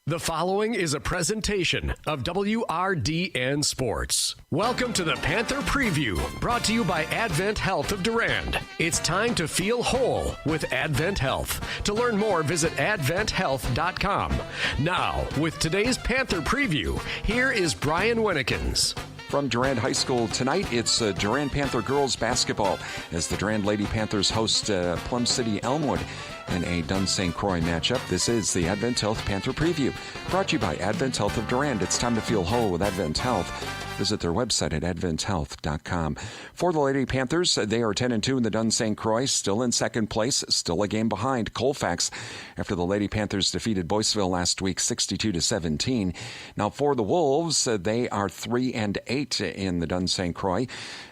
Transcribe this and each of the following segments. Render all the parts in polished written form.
The following is a presentation of WRDN Sports. Welcome to the Panther Preview, brought to you by Advent Health of Durand. It's time to feel whole with Advent Health. To learn more, visit adventhealth.com. Now, with today's Panther Preview, here is Brian Winnekins. From Durand High School tonight, it's Durand Panther girls basketball as the Durand Lady Panthers host Plum City Elmwood in a Dunn St. Croix matchup. This is the Advent Health Panther Preview, brought to you by Advent Health of Durand. It's time to feel whole with Advent Health. Visit their website at adventhealth.com. For the Lady Panthers, they are 10-2 in the Dunn St. Croix, still in second place, still a game behind Colfax after the Lady Panthers defeated Boyceville last week 62-17. Now for the Wolves, they are 3-8 in the Dunn St. Croix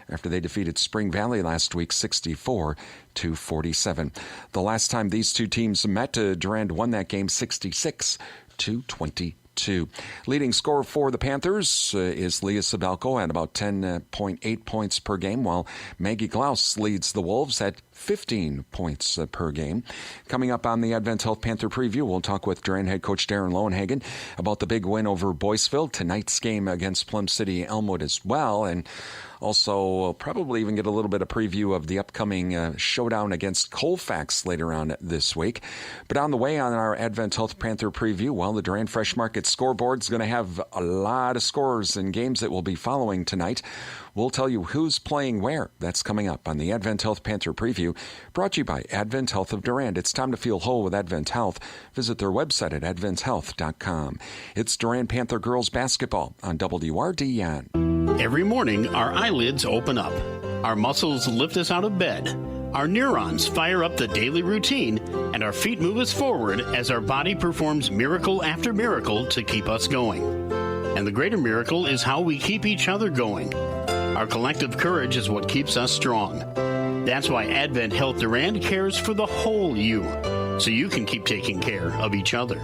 after they defeated Spring Valley last week 64-47. The last time these two teams met, Durand won that game 66-22. Leading scorer for the Panthers is Leah Sabelko at about 10.8 points per game, while Maggie Glaus leads the Wolves at 15 points per game. Coming up on the Advent Health Panther Preview, we'll talk with Durand head coach Darren Lowenhagen about the big win over Boyceville, tonight's game against Plum City Elmwood as well, and also, we'll probably even get a little bit of preview of the upcoming showdown against Colfax later on this week. But on the way on our Advent Health Panther Preview, well, the Durand Fresh Market scoreboard is going to have a lot of scores and games that we'll be following tonight. We'll tell you who's playing where. That's coming up on the Advent Health Panther Preview, brought to you by Advent Health of Durand. It's time to feel whole with Advent Health. Visit their website at adventhealth.com. It's Durand Panther girls basketball on WRDN. Every morning, our eyelids open up. Our muscles lift us out of bed. Our neurons fire up the daily routine, and our feet move us forward as our body performs miracle after miracle to keep us going. And the greater miracle is how we keep each other going. Our collective courage is what keeps us strong. That's why Advent Health Durand cares for the whole you, so you can keep taking care of each other.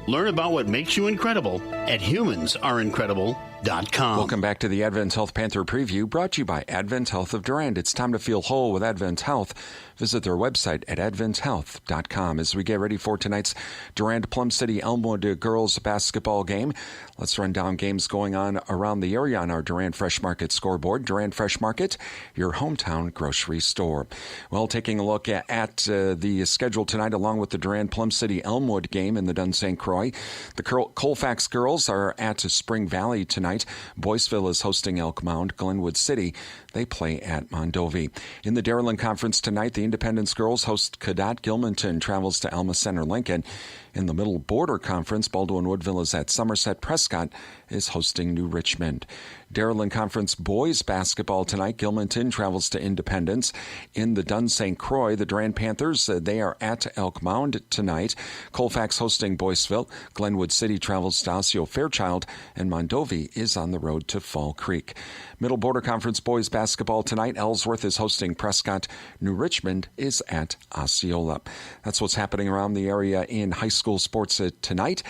Learn about what makes you incredible at humansareincredible.com. Welcome back to the Advent Health Panther Preview, brought to you by Advent Health of Durand. It's time to feel whole with Advent Health. Visit their website at adventhealth.com. As we get ready for tonight's Durand Plum City Elmwood girls basketball game, let's run down games going on around the area on our Durand Fresh Market scoreboard. Durand Fresh Market, your hometown grocery store. Well, taking a look at the schedule tonight, along with the Durand Plum City Elmwood game in the Dunn St. Croix, the Colfax girls are at Spring Valley tonight. Boyceville is hosting Elk Mound. Glenwood City, they play at Mondovi. In the Dairyland Conference tonight, the Independence girls host Cadott. Gilmanton travels to Alma Center Lincoln. In the Middle Border Conference, Baldwin Woodville is at Somerset. Prescott is hosting New Richmond. Dairyland Conference boys basketball tonight. Gilmanton travels to Independence. In the Dunn St. Croix, the Durand Panthers, they are at Elk Mound tonight. Colfax hosting Boyceville. Glenwood City travels to Osseo Fairchild, and Mondovi is on the road to Fall Creek. Middle Border Conference boys basketball tonight. Ellsworth is hosting Prescott. New Richmond is at Osceola. That's what's happening around the area in high school sports tonight.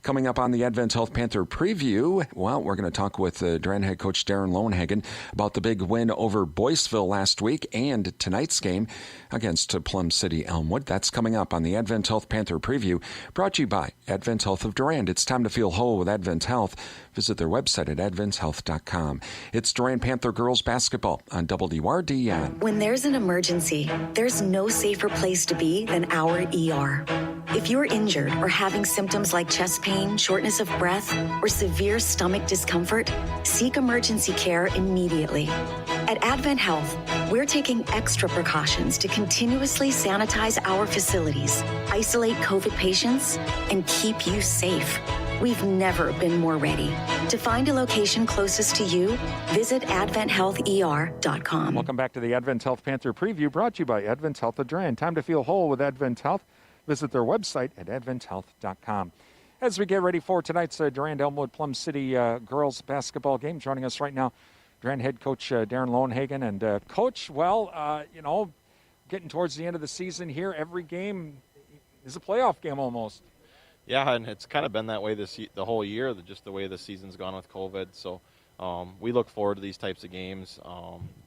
Coming up on the Advent Health Panther Preview, well, we're going to talk with Durand head coach Darren Lowenhagen about the big win over Boyceville last week and tonight's game against Plum City Elmwood. That's coming up on the Advent Health Panther Preview, brought to you by Advent Health of Durand. It's time to feel whole with Advent Health. Visit their website at adventhealth.com. It's Durand Panther girls basketball on WRDN. When there's an emergency, there's no safer place to be than our ER. If you're injured or having symptoms like chest pain, shortness of breath, or severe stomach discomfort, seek emergency care immediately. At Advent Health, we're taking extra precautions to continuously sanitize our facilities, isolate COVID patients, and keep you safe. We've never been more ready. To find a location closest to you, visit adventhealther.com. Welcome back to the Advent Health Panther Preview, brought to you by Advent Health of Durand. Time to feel whole with Advent Health. Visit their website at adventhealth.com. As we get ready for tonight's Durand Elmwood-Plum City girls basketball game, joining us right now, Durand head coach Darren Lowenhagen. And Coach, well, getting towards the end of the season here, every game is a playoff game almost. Yeah, and it's kind of been that way the whole year, just the way the season's gone with COVID. So we look forward to these types of games.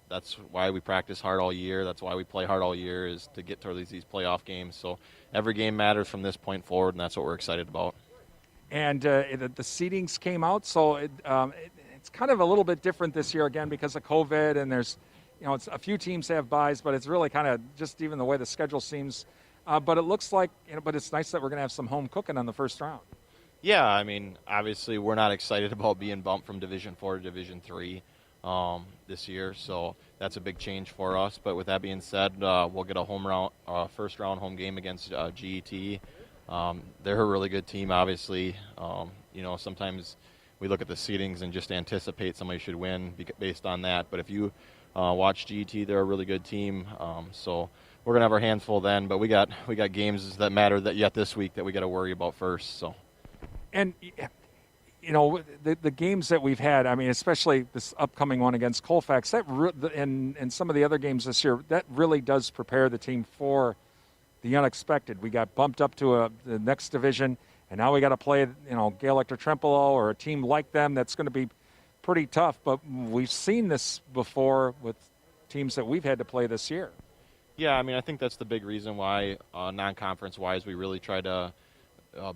That's why we practice hard all year. That's why we play hard all year, is to get to these playoff games. So every game matters from this point forward, and that's what we're excited about. and the seedings came out, so it's kind of a little bit different this year again because of COVID, and there's, it's a few teams have buys, but it's really kind of just even the way the schedule seems. But it looks like, but it's nice that we're going to have some home cooking on the first round. Yeah, I mean, obviously we're not excited about being bumped from Division 4 to Division 3 this year, so that's a big change for us. But with that being said, we'll get a first round home game against GET. They're a really good team, obviously. Sometimes we look at the seedings and just anticipate somebody should win based on that. But if you watch GET, they're a really good team. So we're gonna have our hands full then. But we got games that matter yet this week that we got to worry about first. So. And the games that we've had, I mean, especially this upcoming one against Colfax, and some of the other games this year, that really does prepare the team for the unexpected. We got bumped up to the next division, and now we got to play, Gaelic or Trempealeau or a team like them that's going to be pretty tough. But we've seen this before with teams that we've had to play this year. Yeah, I mean, I think that's the big reason why, non-conference-wise, we really try to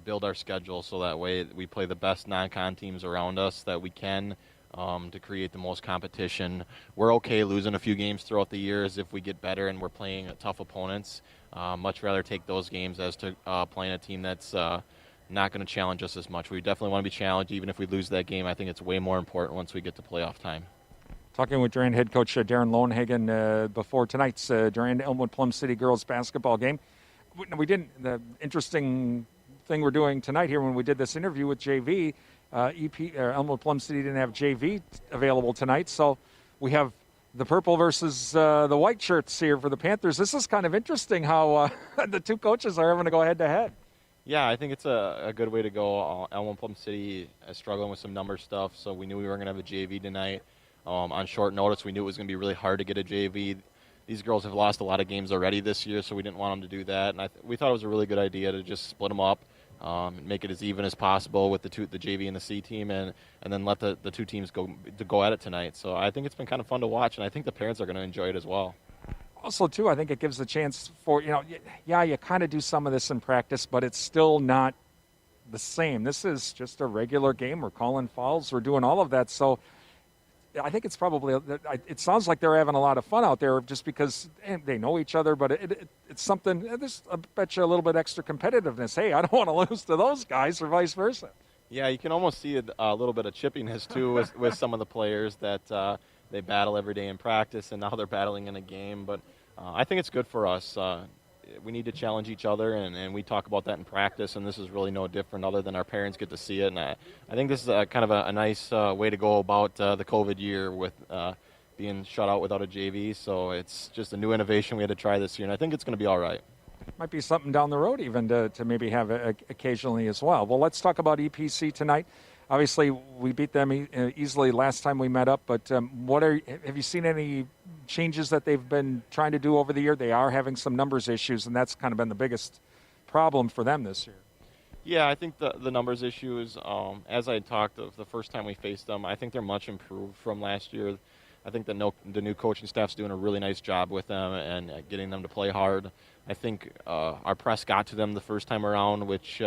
build our schedule so that way we play the best non-con teams around us that we can to create the most competition. We're okay losing a few games throughout the years if we get better and we're playing tough opponents. Much rather take those games as to playing a team that's not going to challenge us as much. We definitely want to be challenged even if we lose that game. I think it's way more important once we get to playoff time. Talking with Durand head coach Darren Lonehagen before tonight's Durand Elmwood-Plum City girls basketball game. The interesting thing we're doing tonight here when we did this interview with JV, Elmwood-Plum City didn't have JV available tonight, so we have the purple versus the white shirts here for the Panthers. This is kind of interesting how the two coaches are having to go head-to-head. Yeah, I think it's a good way to go. Elmwood-Plum City is struggling with some number stuff, so we knew we were going to have a JV tonight. On short notice, we knew it was going to be really hard to get a JV. These girls have lost a lot of games already this year, so we didn't want them to do that. And we thought it was a really good idea to just split them up, make it as even as possible with the JV and the C team, and then let the two teams go at it tonight. So I think it's been kind of fun to watch, and I think the parents are going to enjoy it as well. Also, too, I think it gives a chance for, you kind of do some of this in practice, but it's still not the same. This is just a regular game. We're calling fouls. We're doing all of that. So I think it's probably, it sounds like they're having a lot of fun out there just because they know each other, but it's something, there's, I bet you, a little bit extra competitiveness. Hey, I don't want to lose to those guys or vice versa. Yeah, you can almost see a little bit of chippiness, too, with some of the players that they battle every day in practice, and now they're battling in a game. But I think it's good for us. We need to challenge each other, and we talk about that in practice, and this is really no different other than our parents get to see it. And I think this is kind of a nice way to go about the COVID year with being shut out without a JV. So it's just a new innovation we had to try this year, and I think it's going to be all right. Might be something down the road even to maybe have occasionally as well. Well, let's talk about EPC tonight. Obviously, we beat them easily last time we met up, but have you seen any changes that they've been trying to do over the year? They are having some numbers issues, and that's kind of been the biggest problem for them this year. Yeah, I think the numbers issues, as I talked the first time we faced them, I think they're much improved from last year. I think the new coaching staff's doing a really nice job with them and getting them to play hard. I think our press got to them the first time around, which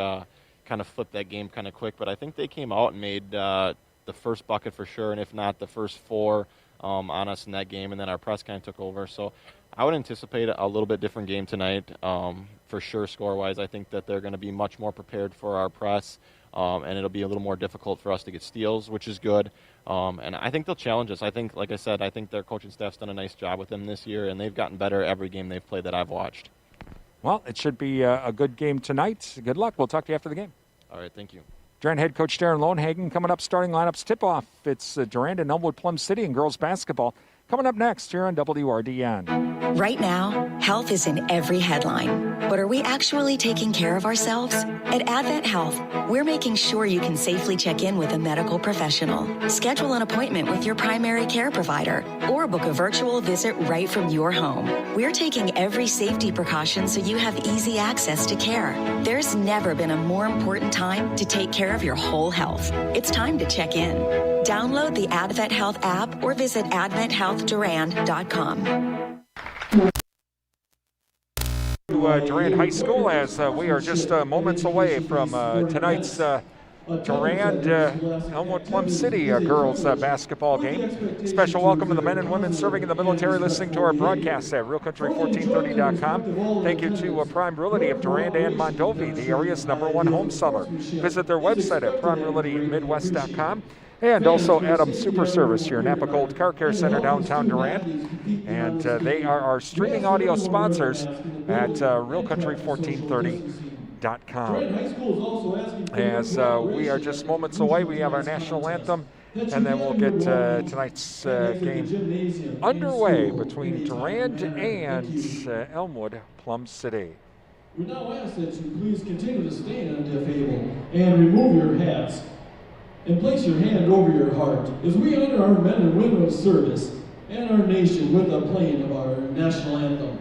kind of flipped that game kind of quick, but I think they came out and made the first bucket for sure, and if not the first four on us in that game, and then our press kind of took over. So I would anticipate a little bit different game tonight for sure score-wise. I think that they're going to be much more prepared for our press, and it'll be a little more difficult for us to get steals, which is good. And I think they'll challenge us. I think, like I said, I think their coaching staff's done a nice job with them this year, and they've gotten better every game they've played that I've watched. Well, it should be a good game tonight. Good luck. We'll talk to you after the game. All right, thank you. Durand head coach Darren Lonehagen coming up, starting lineups tip-off. It's Durand and Elmwood-Plum City in girls basketball. Coming up next here on WRDN. Right now, health is in every headline. But are we actually taking care of ourselves? At Advent Health, we're making sure you can safely check in with a medical professional. Schedule an appointment with your primary care provider or book a virtual visit right from your home. We're taking every safety precaution so you have easy access to care. There's never been a more important time to take care of your whole health. It's time to check in. Download the Advent Health app or visit adventhealthdurand.com. Durand High School, as we are just moments away from tonight's Durand, Elmwood-Plum City girls basketball game. Special welcome to the men and women serving in the military listening to our broadcast at realcountry1430.com. Thank you to Prime Realty of Durand and Mondovi, the area's #1 home seller. Visit their website at primerealitymidwest.com. And also Adams Super Service, your Napa Gold Car Care Center downtown Durand. And they are our streaming audio sponsors at realcountry1430.com. As we are just moments away, we have our national anthem, and then we'll get tonight's game underway between Durand and Elmwood-Plum City. We now ask that you please continue to stand if able and remove your hats and place your hand over your heart as we honor our men and women of service and our nation with the playing of our national anthem.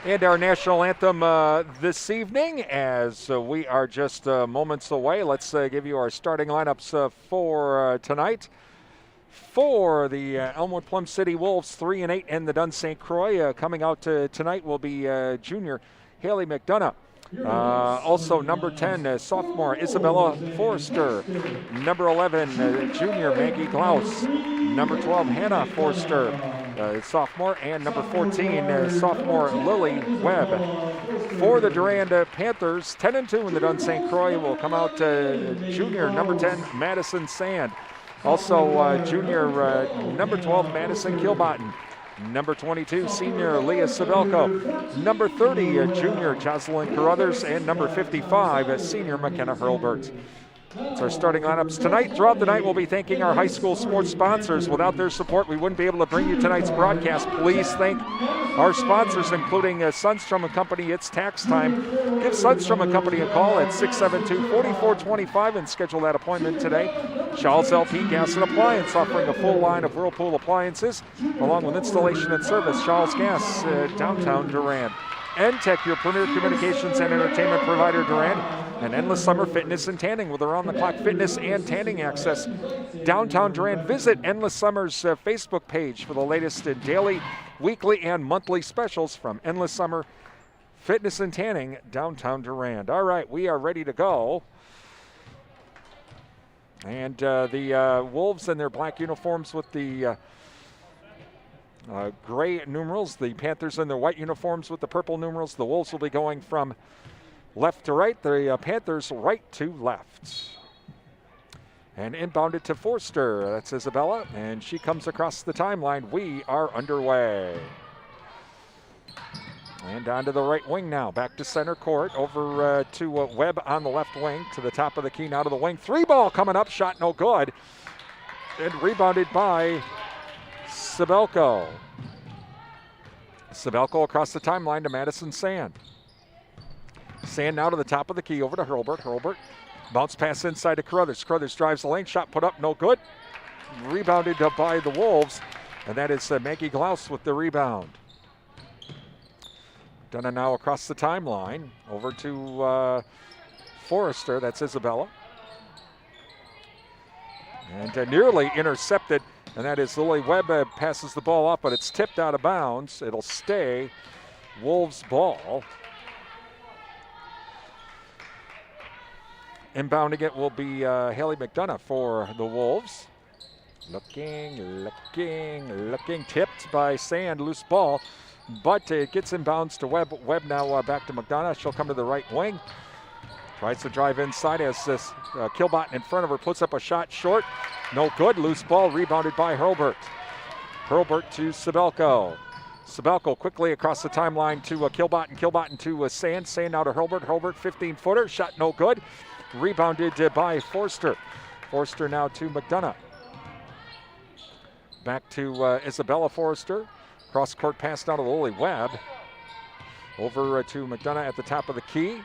And our national anthem this evening, as we are just moments away. Let's give you our starting lineups for tonight. For the Elmwood-Plum City Wolves, 3-8, and the Dunn St. Croix. Coming out tonight will be junior Haley McDonough. Also, number 10, sophomore Isabella Forster. Number 11, junior Maggie Klaus. Number 12, Hannah Forster, sophomore. And number 14, sophomore Lily Webb. For the Durand Panthers, 10-2 in the Dunn St. Croix will come out junior number 10, Madison Sand. Also, junior number 12, Madison Kilbottom. Number 22, senior Leah Sabelko. Number 30, junior Jocelyn Carruthers. And number 55, senior McKenna Hurlbert. That's our starting lineups tonight. Throughout the night, we'll be thanking our high school sports sponsors. Without their support, we wouldn't be able to bring you tonight's broadcast. Please thank our sponsors, including Sundstrom & Company. It's tax time. Give Sundstrom & Company a call at 672-4425 and schedule that appointment today. Shaw's LP Gas and Appliance, offering a full line of Whirlpool appliances, along with installation and service. Shaw's Gas, downtown Durand. N-Tech, your premier communications and entertainment provider, Durand. And Endless Summer Fitness and Tanning with around-the-clock fitness and tanning access. Downtown Durand. Visit Endless Summer's Facebook page for the latest in daily, weekly, and monthly specials from Endless Summer Fitness and Tanning, downtown Durand. All right, we are ready to go. And the Wolves in their black uniforms with the gray numerals. The Panthers in their white uniforms with the purple numerals. The Wolves will be going from left to right. The Panthers right to left. And inbounded to Forster. That's Isabella. And she comes across the timeline. We are underway. And on to the right wing now. Back to center court. Over to Webb on the left wing. To the top of the key. Now to the wing. 3-ball coming up. Shot no good. And rebounded by Sabelko. Sabelko across the timeline to Madison Sand. Sand now to the top of the key, over to Hurlbert. Hurlbert, bounce pass inside to Carruthers. Carruthers drives the lane, shot put up, no good. Rebounded by the Wolves, and that is Maggie Glaus with the rebound. Dunn now across the timeline, over to Forrester, that's Isabella. And nearly intercepted, and that is Lily Webb passes the ball up, but it's tipped out of bounds. It'll stay Wolves' ball. Inbounding it will be Haley McDonough for the Wolves. Looking. Tipped by Sand, loose ball. But it gets inbounds to Webb. Webb now back to McDonough. She'll come to the right wing. Tries to drive inside as this Kilbotton in front of her puts up a shot short. No good. Loose ball rebounded by Hurlburt. Hurlburt to Sabelko. Sabelko quickly across the timeline to Kilbotton. Kilbotton to Sand. Sand now to Hurlburt. Hurlburt 15-footer. Shot no good. Rebounded by Forster. Forster now to McDonough. Back to Isabella Forster. Cross-court pass now to Lily Webb. Over to McDonough at the top of the key.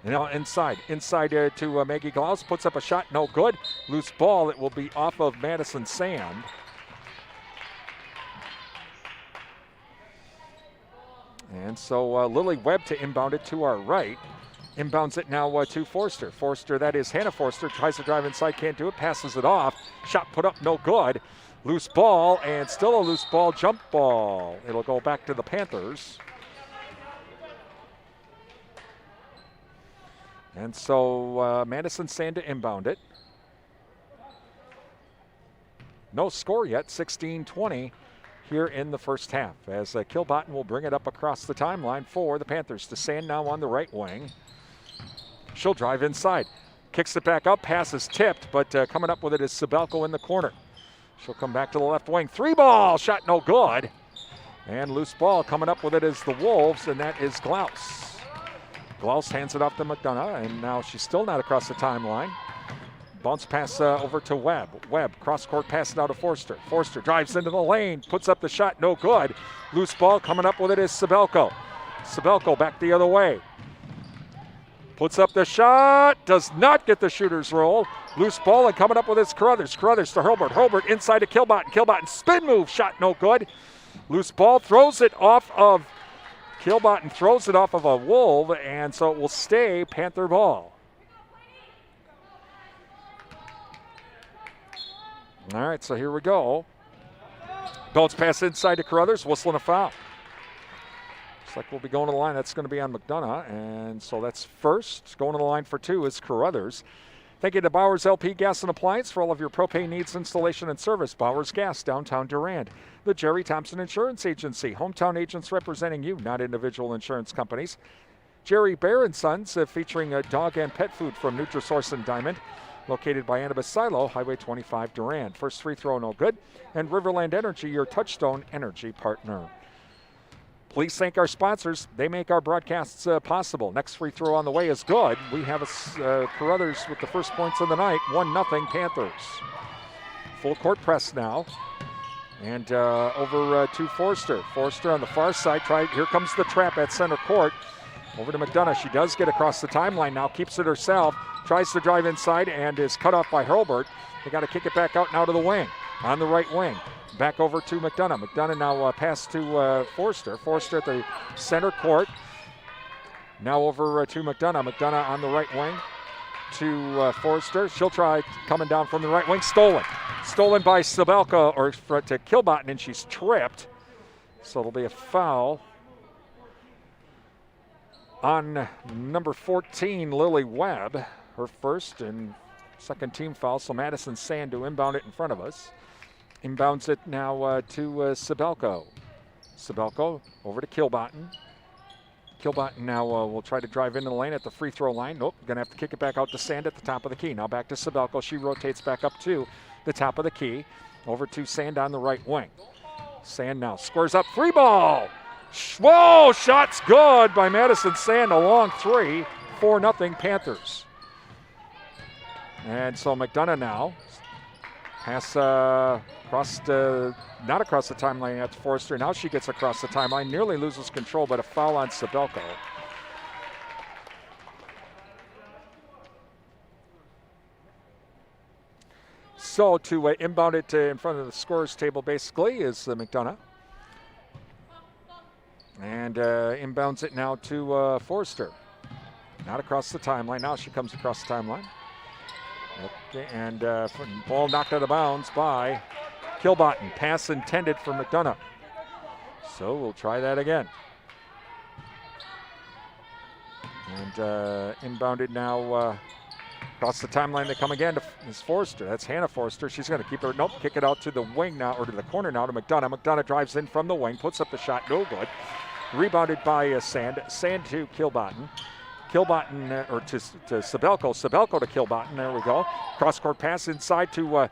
Now inside to Maggie Glaus. Puts up a shot, no good. Loose ball, it will be off of Madison Sand. And so Lily Webb to inbound it to our right. Inbounds it now to Forster. Forster, that is Hannah Forster, tries to drive inside, can't do it, passes it off. Shot put up, no good. Loose ball, and still a loose ball, jump ball. It'll go back to the Panthers. And so Madison Sand to inbound it. No score yet, 16-20 here in the first half, as Kilbotton will bring it up across the timeline for the Panthers. To Sand now on the right wing. She'll drive inside. Kicks it back up, pass is tipped, but coming up with it is Sabelko in the corner. She'll come back to the left wing. 3-ball, shot no good. And loose ball coming up with it is the Wolves, and that is Glaus. Glaus hands it off to McDonough, and now she's still not across the timeline. Bounce pass over to Webb. Webb, cross-court pass now to Forster. Forster drives into the lane, puts up the shot, no good. Loose ball coming up with it is Sabelko. Sabelko back the other way. Puts up the shot, does not get the shooter's roll. Loose ball, and coming up with it's Carruthers. Carruthers to Hurlburt. Hurlburt inside to Kilbotton. Kilbotton spin move, shot no good. Loose ball, throws it off of Kilbotton, throws it off of a Wolf, and so it will stay Panther ball. All right, so here we go. Bounce pass inside to Carruthers, whistling a foul. Looks like we'll be going to the line. That's going to be on McDonough, and so that's first. Going to the line for two is Carruthers. Thank you to Bowers LP Gas and Appliance for all of your propane needs, installation, and service. Bowers Gas, downtown Durand. The Jerry Thompson Insurance Agency. Hometown agents representing you, not individual insurance companies. Jerry Bear & Sons, featuring dog and pet food from Nutrisource and Diamond. Located by Annabis Silo, Highway 25 Durand. First free throw, no good. And Riverland Energy, your Touchstone energy partner. Please thank our sponsors. They make our broadcasts possible. Next free throw on the way is good. We have Carruthers with the first points of the night. 1-0 Panthers. Full court press now. And over to Forster. Forster on the far side. Here comes the trap at center court. Over to McDonough. She does get across the timeline now. Keeps it herself. Tries to drive inside and is cut off by Hurlburt. They got to kick it back out now to the wing. On the right wing. Back over to McDonough. McDonough now pass to Forster. Forster at the center court. Now over to McDonough. McDonough on the right wing to Forster. She'll try coming down from the right wing. Stolen. Stolen by Sabelko or to Kilbotton, and she's tripped. So it'll be a foul on number 14, Lily Webb. Her first and second team foul. So Madison Sand to inbound it in front of us. Inbounds it now to Sabelko. Sabelko over to Kilbotton. Kilbotton now will try to drive into the lane at the free throw line. Nope, going to have to kick it back out to Sand at the top of the key. Now back to Sabelko. She rotates back up to the top of the key. Over to Sand on the right wing. Sand now squares up. 3-ball. Whoa, shot's good by Madison Sand. A long three. 4-0 Panthers. And so McDonough now. Pass not across the timeline at Forster. Now she gets across the timeline, nearly loses control, but a foul on Sabelko. So to inbound it in front of the scorer's table basically is McDonough. And inbounds it now to Forster. Not across the timeline. Now she comes across the timeline. Okay, and ball knocked out of bounds by Kilbotton. Pass intended for McDonough. So we'll try that again. And inbounded now Across the timeline they come again to Ms. Forster. That's Hannah Forster. She's going to keep it. Nope, kick it out to the wing now, or to the corner now to McDonough. McDonough drives in from the wing, puts up the shot, no good. Rebounded by Sand. Sand to Kilbottom. Kilbottom, or to Sabelko. Sabelko to Kilbottom. There we go. Cross-court pass inside to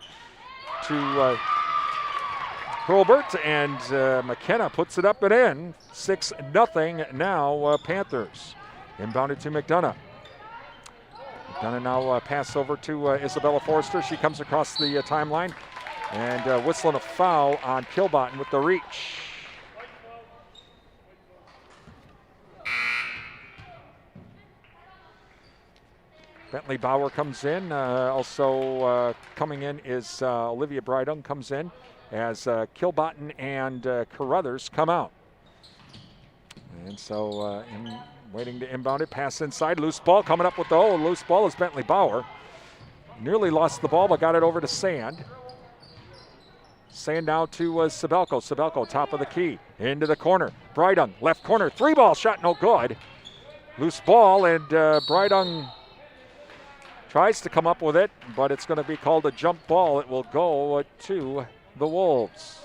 Hurlbert, and McKenna puts it up and in. 6-0 now, Panthers. Inbounded to McDonough. McDonough now pass over to Isabella Forster. She comes across the timeline and whistling a foul on Kilbottom with the reach. Bentley Bauer comes in. Also coming in is Olivia Brydung comes in as Kilbottom and Carruthers come out. And so waiting to inbound it, pass inside, loose ball coming up with the loose ball is Bentley Bauer. Nearly lost the ball, but got it over to Sand. Sand now to Sabelko. Sabelko, top of the key, into the corner. Brydung, left corner, 3-ball shot, no good. Loose ball, and Brydung tries to come up with it, but it's going to be called a jump ball. It will go to the Wolves.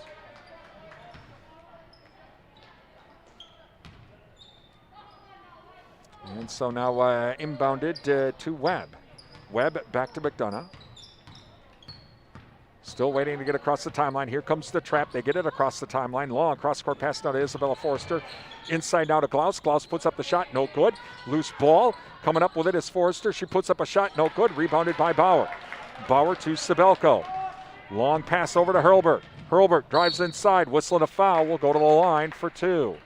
And so now inbounded to Webb. Webb back to McDonough. Still waiting to get across the timeline. Here comes the trap. They get it across the timeline. Long cross-court pass now to Isabella Forster. Inside now to Klaus. Klaus puts up the shot. No good. Loose ball. Coming up with it is Forster. She puts up a shot. No good. Rebounded by Bauer. Bauer to Sabelko. Long pass over to Hurlbert. Hurlbert drives inside. Whistling a foul. Will go to the line for 2.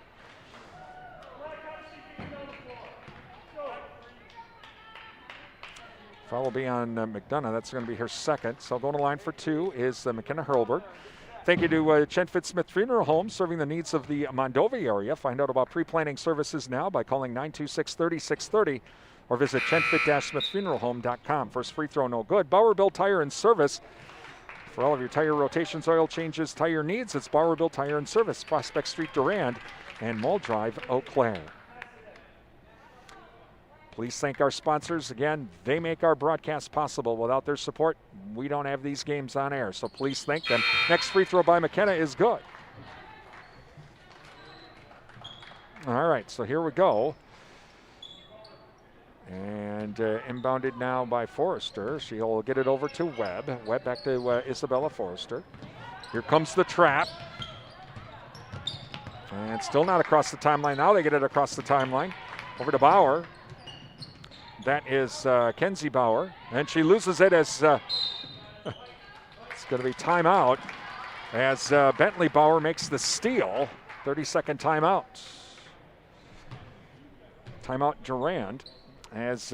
Foul will be on McDonough. That's going to be her second. So going to line for 2 is McKenna Hurlbert. Thank you to Chenfit Smith Funeral Home, serving the needs of the Mondovi area. Find out about pre-planning services now by calling 926-3630 or visit chenfit-smithfuneralhome.com. First free throw, no good. Bauer Bill Tire and Service. For all of your tire rotations, oil changes, tire needs, it's Bauer Bill Tire and Service, Prospect Street, Durand, and Mall Drive, Eau Claire. Please thank our sponsors. Again, they make our broadcast possible. Without their support, we don't have these games on air. So please thank them. Next free throw by McKenna is good. All right, so here we go. And inbounded now by Forrester. She'll get it over to Webb. Webb back to Isabella Forrester. Here comes the trap. And still not across the timeline. Now they get it across the timeline. Over to Bauer. That is Kenzie Bauer, and she loses it as it's going to be timeout as Bentley Bauer makes the steal. 30-second timeout. Timeout Durand. As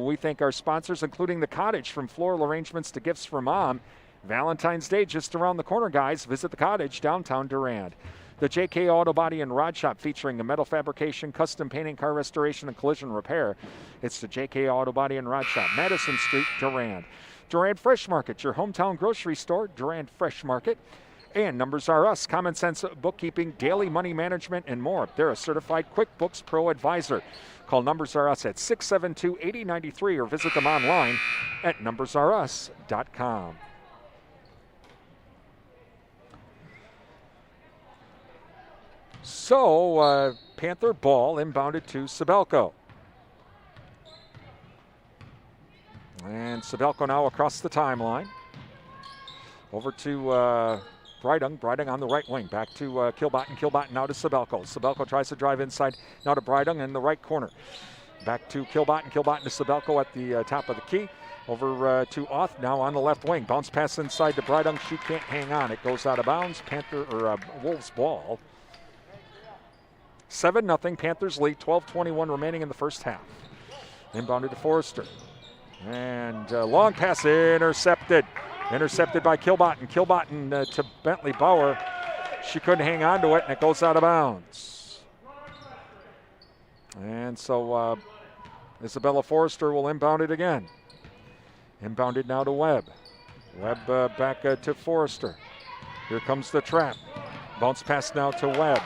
we thank our sponsors, including the Cottage, from floral arrangements to gifts for mom. Valentine's Day just around the corner, guys. Visit the Cottage, downtown Durand. The JK Auto Body and Rod Shop, featuring a metal fabrication, custom painting, car restoration, and collision repair. It's the JK Auto Body and Rod Shop, Madison Street, Durand. Durand Fresh Market, your hometown grocery store, Durand Fresh Market. And Numbers R Us, common sense bookkeeping, daily money management, and more. They're a certified QuickBooks Pro advisor. Call Numbers R Us at 672-8093 or visit them online at numbersrus.com. So, Panther ball inbounded to Sabelko. And Sabelko now across the timeline. Over to Brydung. Brydung on the right wing. Back to Kilbottom. Kilbottom now to Sabelko. Sabelko tries to drive inside. Now to Brydung in the right corner. Back to Kilbottom. Kilbottom to Sabelko at the top of the key. Over to Auth now on the left wing. Bounce pass inside to Brydung. She can't hang on. It goes out of bounds. Wolves ball. 7-0, Panthers lead, 12:21 remaining in the first half. Inbounded to Forrester. And long pass intercepted. Intercepted by Kilbottom. Kilbottom to Bentley Bauer. She couldn't hang on to it, and it goes out of bounds. And so Isabella Forrester will inbound it again. Inbounded now to Webb. Webb back to Forrester. Here comes the trap. Bounce pass now to Webb.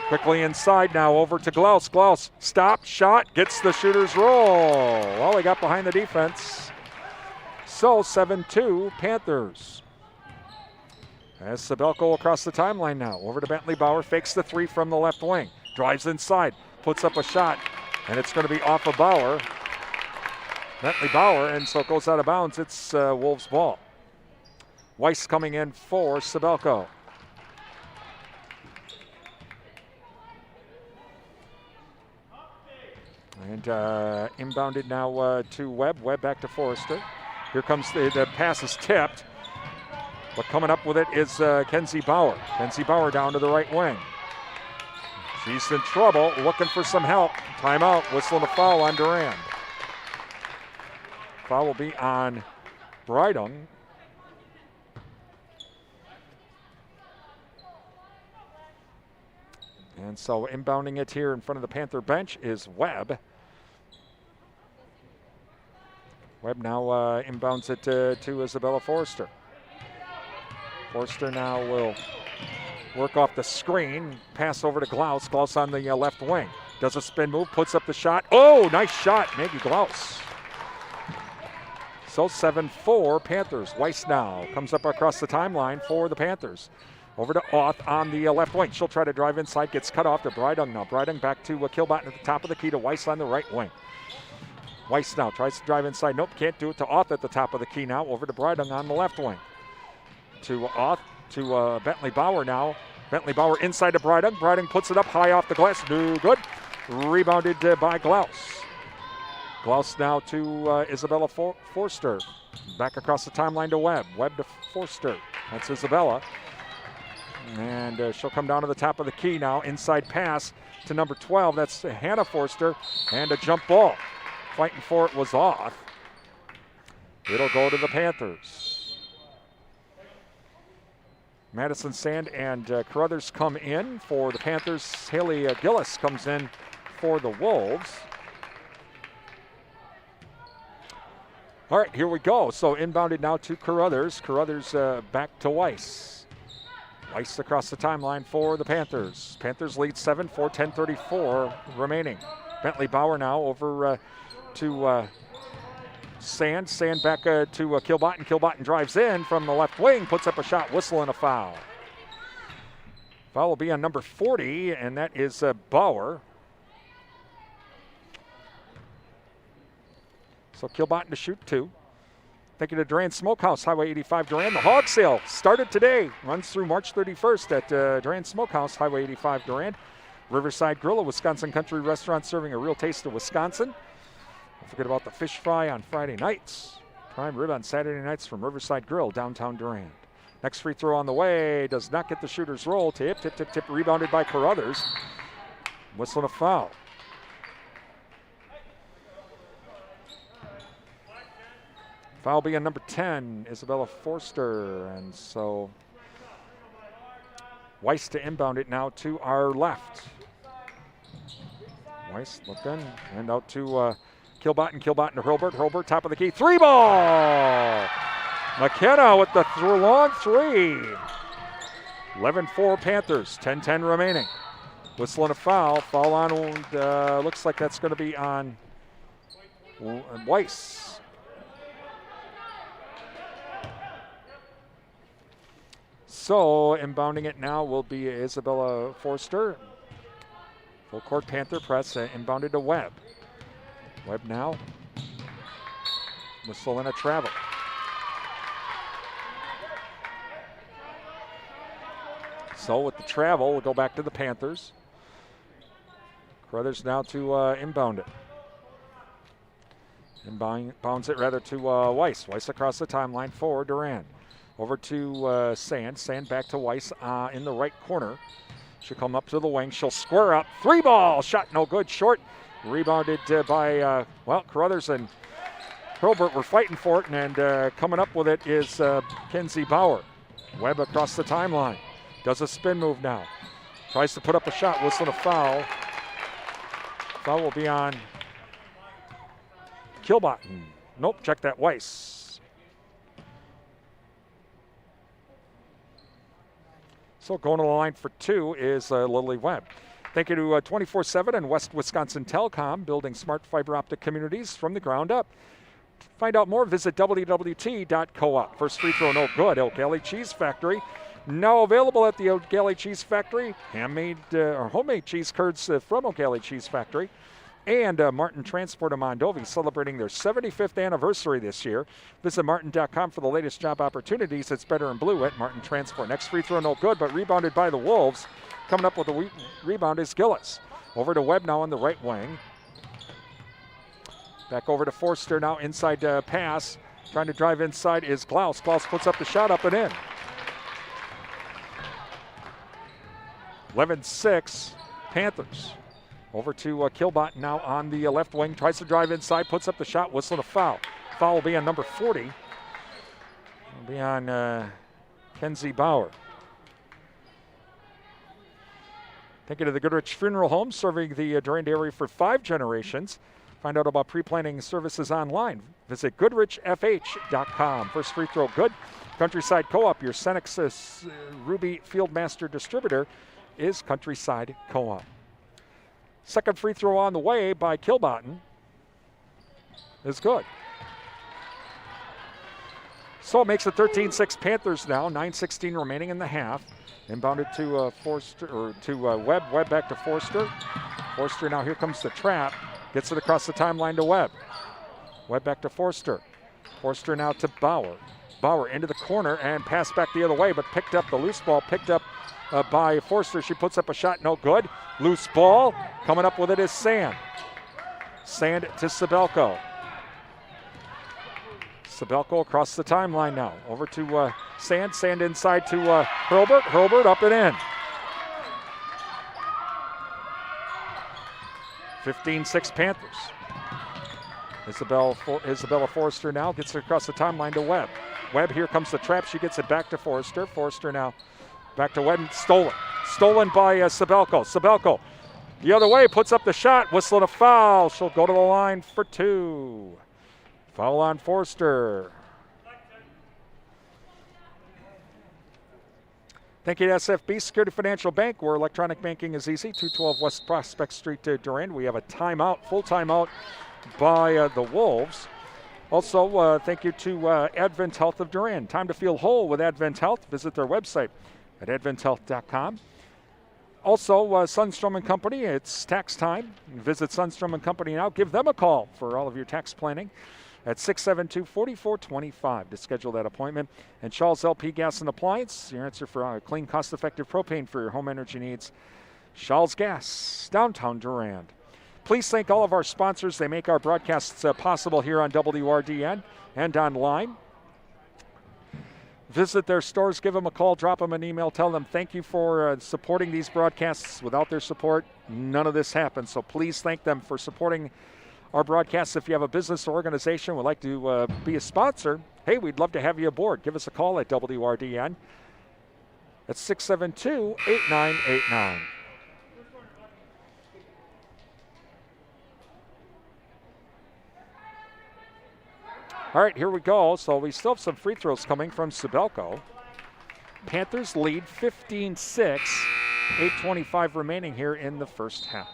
Quickly inside now over to Glaus. Glaus, stop, shot, gets the shooter's roll. Well, he got behind the defense. So 7-2 Panthers. As Sabelko across the timeline now. Over to Bentley Bauer. Fakes the three from the left wing. Drives inside. Puts up a shot. And it's going to be off of Bauer. Bentley Bauer. And so it goes out of bounds. It's Wolves ball. Weiss coming in for Sabelko. And inbounded now to Webb. Webb back to Forrester. Here comes the pass is tipped. But coming up with it is Kenzie Bauer. Kenzie Bauer down to the right wing. She's in trouble, looking for some help. Timeout, whistling a foul on Durand. Foul will be on Brydung. And so inbounding it here in front of the Panther bench is Webb. Webb now inbounds it to Isabella Forrester. Forrester now will work off the screen, pass over to Glaus. Glaus on the left wing. Does a spin move, puts up the shot. Oh, nice shot, Maggie Glaus. So 7-4 Panthers. Weiss now comes up across the timeline for the Panthers. Over to Auth on the left wing. She'll try to drive inside, gets cut off to Brydung now. Brydung back to Kilbottom at the top of the key to Weiss on the right wing. Weiss now tries to drive inside. Nope, can't do it to Auth at the top of the key now. Over to Brydung on the left wing. To Auth, to Bentley Bauer now. Bentley Bauer inside to Brydung. Brydung puts it up high off the glass. No good. Rebounded by Glaus. Glaus now to Isabella Forster. Back across the timeline to Webb. Webb to Forster. That's Isabella. And she'll come down to the top of the key now. Inside pass to number 12. That's Hannah Forster. And a jump ball. Fighting for it was off. It'll go to the Panthers. Madison Sand and Carruthers come in for the Panthers. Haley Gillis comes in for the Wolves. All right, here we go. So inbounded now to Carruthers. Carruthers back to Weiss. Weiss across the timeline for the Panthers. Panthers lead 7-4, 10:34 remaining. Bentley Bauer now over to Sand. Sand back to Kilbottom. Kilbottom drives in from the left wing, puts up a shot, whistle, and a foul. Foul will be on number 40, and that is Bauer. So Kilbottom to shoot two. Thank you to Durand Smokehouse, Highway 85 Durand. The hog sale started today, runs through March 31st at Durand Smokehouse, Highway 85 Durand. Riverside Grill, a Wisconsin country restaurant serving a real taste of Wisconsin. Don't forget about the fish fry on Friday nights. Prime rib on Saturday nights from Riverside Grill, downtown Durand. Next free throw on the way, does not get the shooter's roll. Tip, rebounded by Carruthers. Whistling a foul. Foul be on number 10, Isabella Forster. And so Weiss to inbound it now to our left. Weiss looked in and out to Kilbottom. Kilbottom to Hurlburt. Hurlburt top of the key. Three ball! McKenna with the long three. 11-4 Panthers. 10-10 remaining. Whistling a foul. Foul on, looks like that's going to be on Weiss. So, inbounding it now will be Isabella Forster. Full court Panther press, inbounded to Webb. Webb now. Whistle and a travel. So, with the travel, we'll go back to the Panthers. Carruthers now to inbound it. Inbounds it rather to Weiss. Weiss across the timeline for Durand. Over to Sand. Sand back to Weiss in the right corner. She'll come up to the wing. She'll square up. Three ball. Shot no good. Short. Rebounded by, Carruthers and Hurlburt were fighting for it. And coming up with it is Kenzie Bauer. Webb across the timeline. Does a spin move now. Tries to put up a shot. Whistling a foul. Foul will be on Kilbottom. Nope. Check that. Weiss. So going to the line for two is Lily Webb. Thank you to 24/7 and West Wisconsin Telecom, building smart fiber optic communities from the ground up. Find out more, visit wwt.coop. First free throw, no good. O'Galley Cheese Factory. Now available at the O'Galley Cheese Factory. Handmade or homemade cheese curds from O'Galley Cheese Factory. And Martin Transport of Mondovi celebrating their 75th anniversary this year. Visit martin.com for the latest job opportunities. It's better in blue at Martin Transport. Next free throw, no good, but rebounded by the Wolves. Coming up with a rebound is Gillis. Over to Webb now on the right wing. Back over to Forster now, inside pass. Trying to drive inside is Klaus. Klaus puts up the shot, up and in. 11-6, Panthers. Over to Kilbot now on the left wing. Tries to drive inside, puts up the shot, whistle a foul. Foul will be on number 40. It'll be on Kenzie Bauer. Thank you to the Goodrich Funeral Home, serving the Durand area for 5 generations. Find out about pre-planning services online. Visit goodrichfh.com. First free throw, good. Countryside Co-op, your Cenex Ruby Fieldmaster distributor, is Countryside Co-op. Second free throw on the way by Kilbotten is good. So it makes it 13-6 Panthers now. 9:16 remaining in the half. Inbounded to Forster or to Webb. Webb back to Forster. Forster now, here comes the trap. Gets it across the timeline to Webb. Webb back to Forster. Forster now to Bauer. Bauer into the corner and passed back the other way, but picked up the loose ball, picked up by Forster. She puts up a shot, no good. Loose ball. Coming up with it is Sand. Sand to Sabelko. Sabelko across the timeline now. Over to Sand. Sand inside to Hurlbert. Hurlbert up and in. 15-6 Panthers. Isabella Forster now gets it across the timeline to Webb. Webb, here comes the trap. She gets it back to Forster. Forster now back to Webb. Stolen. Stolen by Sabelko. Sabelko the other way, puts up the shot. Whistling a foul. She'll go to the line for 2. Foul on Forster. Thank you to SFB Security Financial Bank, where electronic banking is easy. 212 West Prospect Street, Durand. We have a timeout, full timeout by the Wolves. Also, thank you to Advent Health of Durand. Time to feel whole with Advent Health. Visit their website at adventhealth.com. Also, Sundstrom & Company, it's tax time. Visit Sundstrom & Company now. Give them a call for all of your tax planning at 672-4425 to schedule that appointment. And Shaw's LP Gas and Appliance, your answer for clean, cost-effective propane for your home energy needs. Shaw's Gas, downtown Durand. Please thank all of our sponsors. They make our broadcasts possible here on WRDN and online. Visit their stores, give them a call, drop them an email, tell them thank you for supporting these broadcasts. Without their support, none of this happens. So please thank them for supporting our broadcasts. If you have a business or organization would like to be a sponsor, hey, we'd love to have you aboard. Give us a call at WRDN at 672-8989. All right, here we go. So we still have some free throws coming from Sabelko. Panthers lead 15-6, 8:25 remaining here in the first half.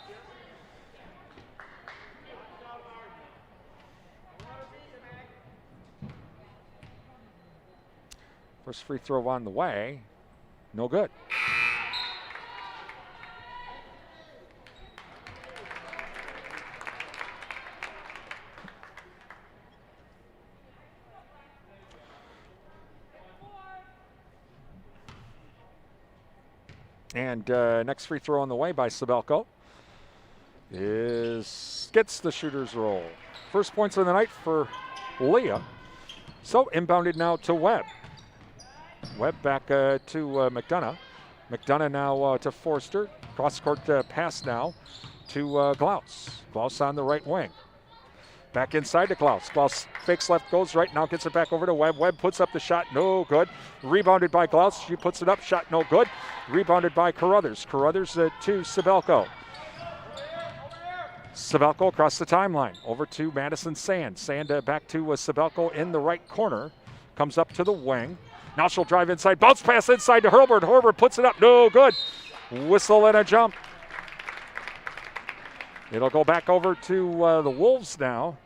First free throw on the way, no good. And next free throw on the way by Sabelko gets the shooter's roll. First points of the night for Leah. So inbounded now to Webb. Webb back to McDonough. McDonough now to Forster. Cross-court pass now to Glaus. Glaus on the right wing. Back inside to Glaus. Glaus fakes left, goes right, now gets it back over to Webb. Webb puts up the shot, no good. Rebounded by Glaus. She puts it up, shot no good. Rebounded by Carruthers. Carruthers to Sabelko. Sabelko across the timeline. Over to Madison Sand. Sand back to Sabelko in the right corner. Comes up to the wing. Now she'll drive inside. Bounce pass inside to Herbert. Herbert puts it up. No good. Whistle and a jump. It'll go back over to the Wolves now.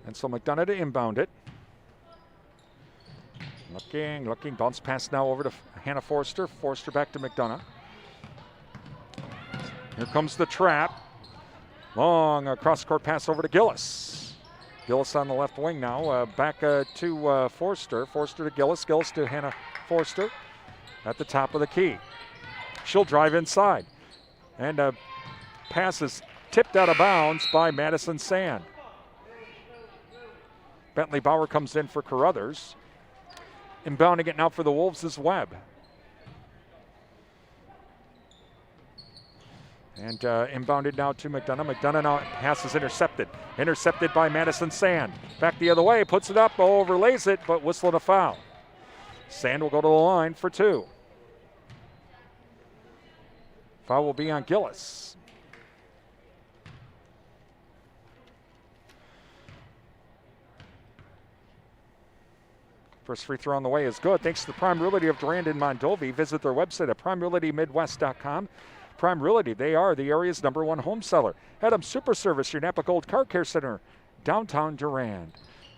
And so McDonough to inbound it. Looking, bounce pass now over to Hannah Forster. Forster back to McDonough. Here comes the trap. Long cross-court pass over to Gillis. Gillis on the left wing now. Back to Forster. Forster to Gillis. Gillis to Hannah Forster at the top of the key. She'll drive inside. And pass is tipped out of bounds by Madison Sand. Bentley Bauer comes in for Carruthers. Inbounding it now for the Wolves is Webb. And inbounded now to McDonough. McDonough now pass is intercepted. Intercepted by Madison Sand. Back the other way, puts it up, overlays it, but whistling a foul. Sand will go to the line for 2. Foul will be on Gillis. First free throw on the way is good. Thanks to the Prime Realty of Durand and Mondovi. Visit their website at primerealitymidwest.com. Prime Realty, they are the area's #1 home seller. Adams Super Service, your Napa Gold Car Care Center, downtown Durand.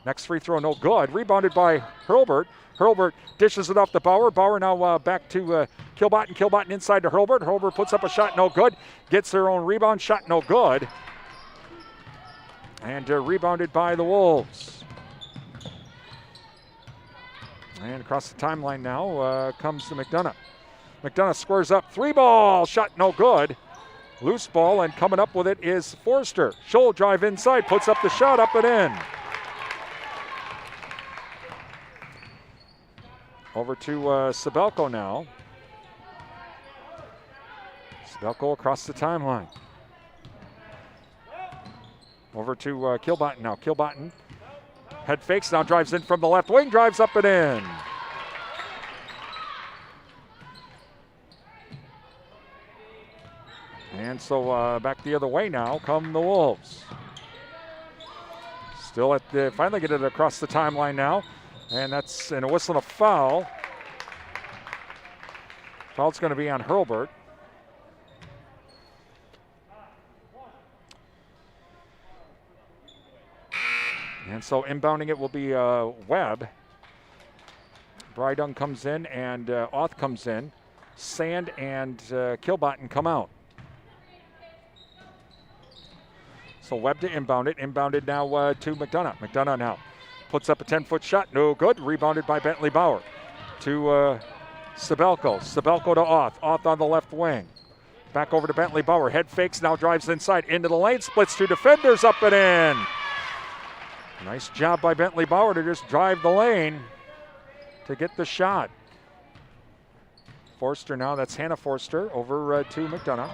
Next free throw, no good. Rebounded by Hurlbert. Hurlbert dishes it off to Bauer. Bauer now back to Kilbotton. Kilbotton inside to Hurlbert. Hurlbert puts up a shot, no good. Gets their own rebound, shot no good. And rebounded by the Wolves. And across the timeline now comes to McDonough. McDonough squares up, 3-ball, shot no good. Loose ball, and coming up with it is Forster. She'll drive inside, puts up the shot, up and in. Over to Sabelko now. Sabelko across the timeline. Over to Kilbotton now. Kilbotton head fakes, now drives in from the left wing, drives up and in. And so back the other way now come the Wolves. Still at the, finally get it across the timeline now. And that's in a whistle and a foul. Foul's going to be on Hurlbert. And so inbounding it will be Webb. Brydung comes in and Auth comes in. Sand and Kilbotton come out. So Webb to inbound it. Inbounded now to McDonough. McDonough now puts up a 10-foot shot. No good. Rebounded by Bentley Bauer. To Sabelko. Sabelko to Auth. Auth on the left wing. Back over to Bentley Bauer. Head fakes, now drives inside. Into the lane. Splits 2 defenders. Up and in. Nice job by Bentley Bauer to just drive the lane to get the shot. Forster now. That's Hannah Forster over to McDonough.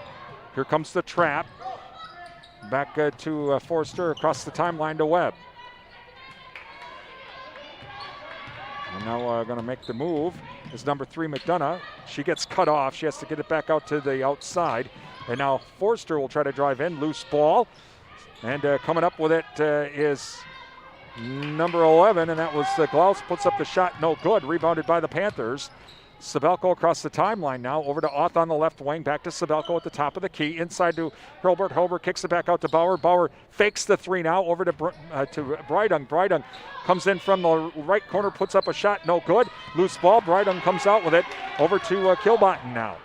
Here comes the trap. Back to Forster across the timeline to Webb. And now going to make the move is number 3, McDonough. She gets cut off. She has to get it back out to the outside. And now Forster will try to drive in. Loose ball. And coming up with it is number 11, and that was Glaus. Puts up the shot, no good. Rebounded by the Panthers. Sabelko across the timeline now. Over to Auth on the left wing. Back to Sabelko at the top of the key. Inside to Hurlbert. Hurlbert kicks it back out to Bauer. Bauer fakes the 3 now. Over to Brydung. Brydung comes in from the right corner. Puts up a shot. No good. Loose ball. Brydung comes out with it. Over to Kilbotton now.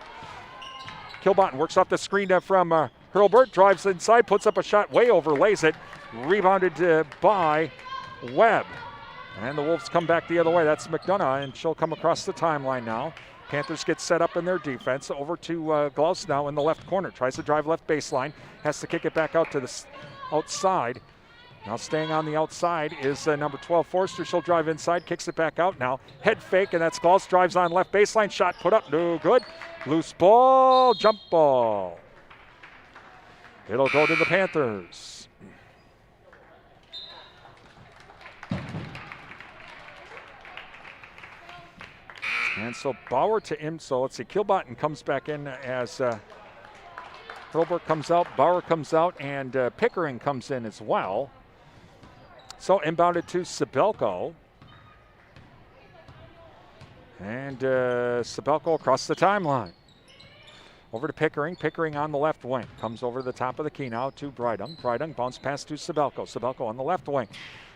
Kilbotton works off the screen from Hurlbert. Drives inside. Puts up a shot. Way overlays it. Rebounded by Webb. And the Wolves come back the other way. That's McDonough, and she'll come across the timeline now. Panthers get set up in their defense. Over to Glaus now in the left corner. Tries to drive left baseline. Has to kick it back out to the outside. Now staying on the outside is number 12, Forster. She'll drive inside, kicks it back out now. Head fake, and that's Glaus. Drives on left baseline. Shot put up, no good. Loose ball, jump ball. It'll go to the Panthers. And so Bauer to him. So let's see. Kilbotton comes back in as Hurlbert comes out, Bauer comes out, and Pickering comes in as well. So inbounded to Sabelko. And Sabelko across the timeline. Over to Pickering. Pickering on the left wing. Comes over the top of the key now to Brydung. Brydung bounce pass to Sabelko. Sabelko on the left wing.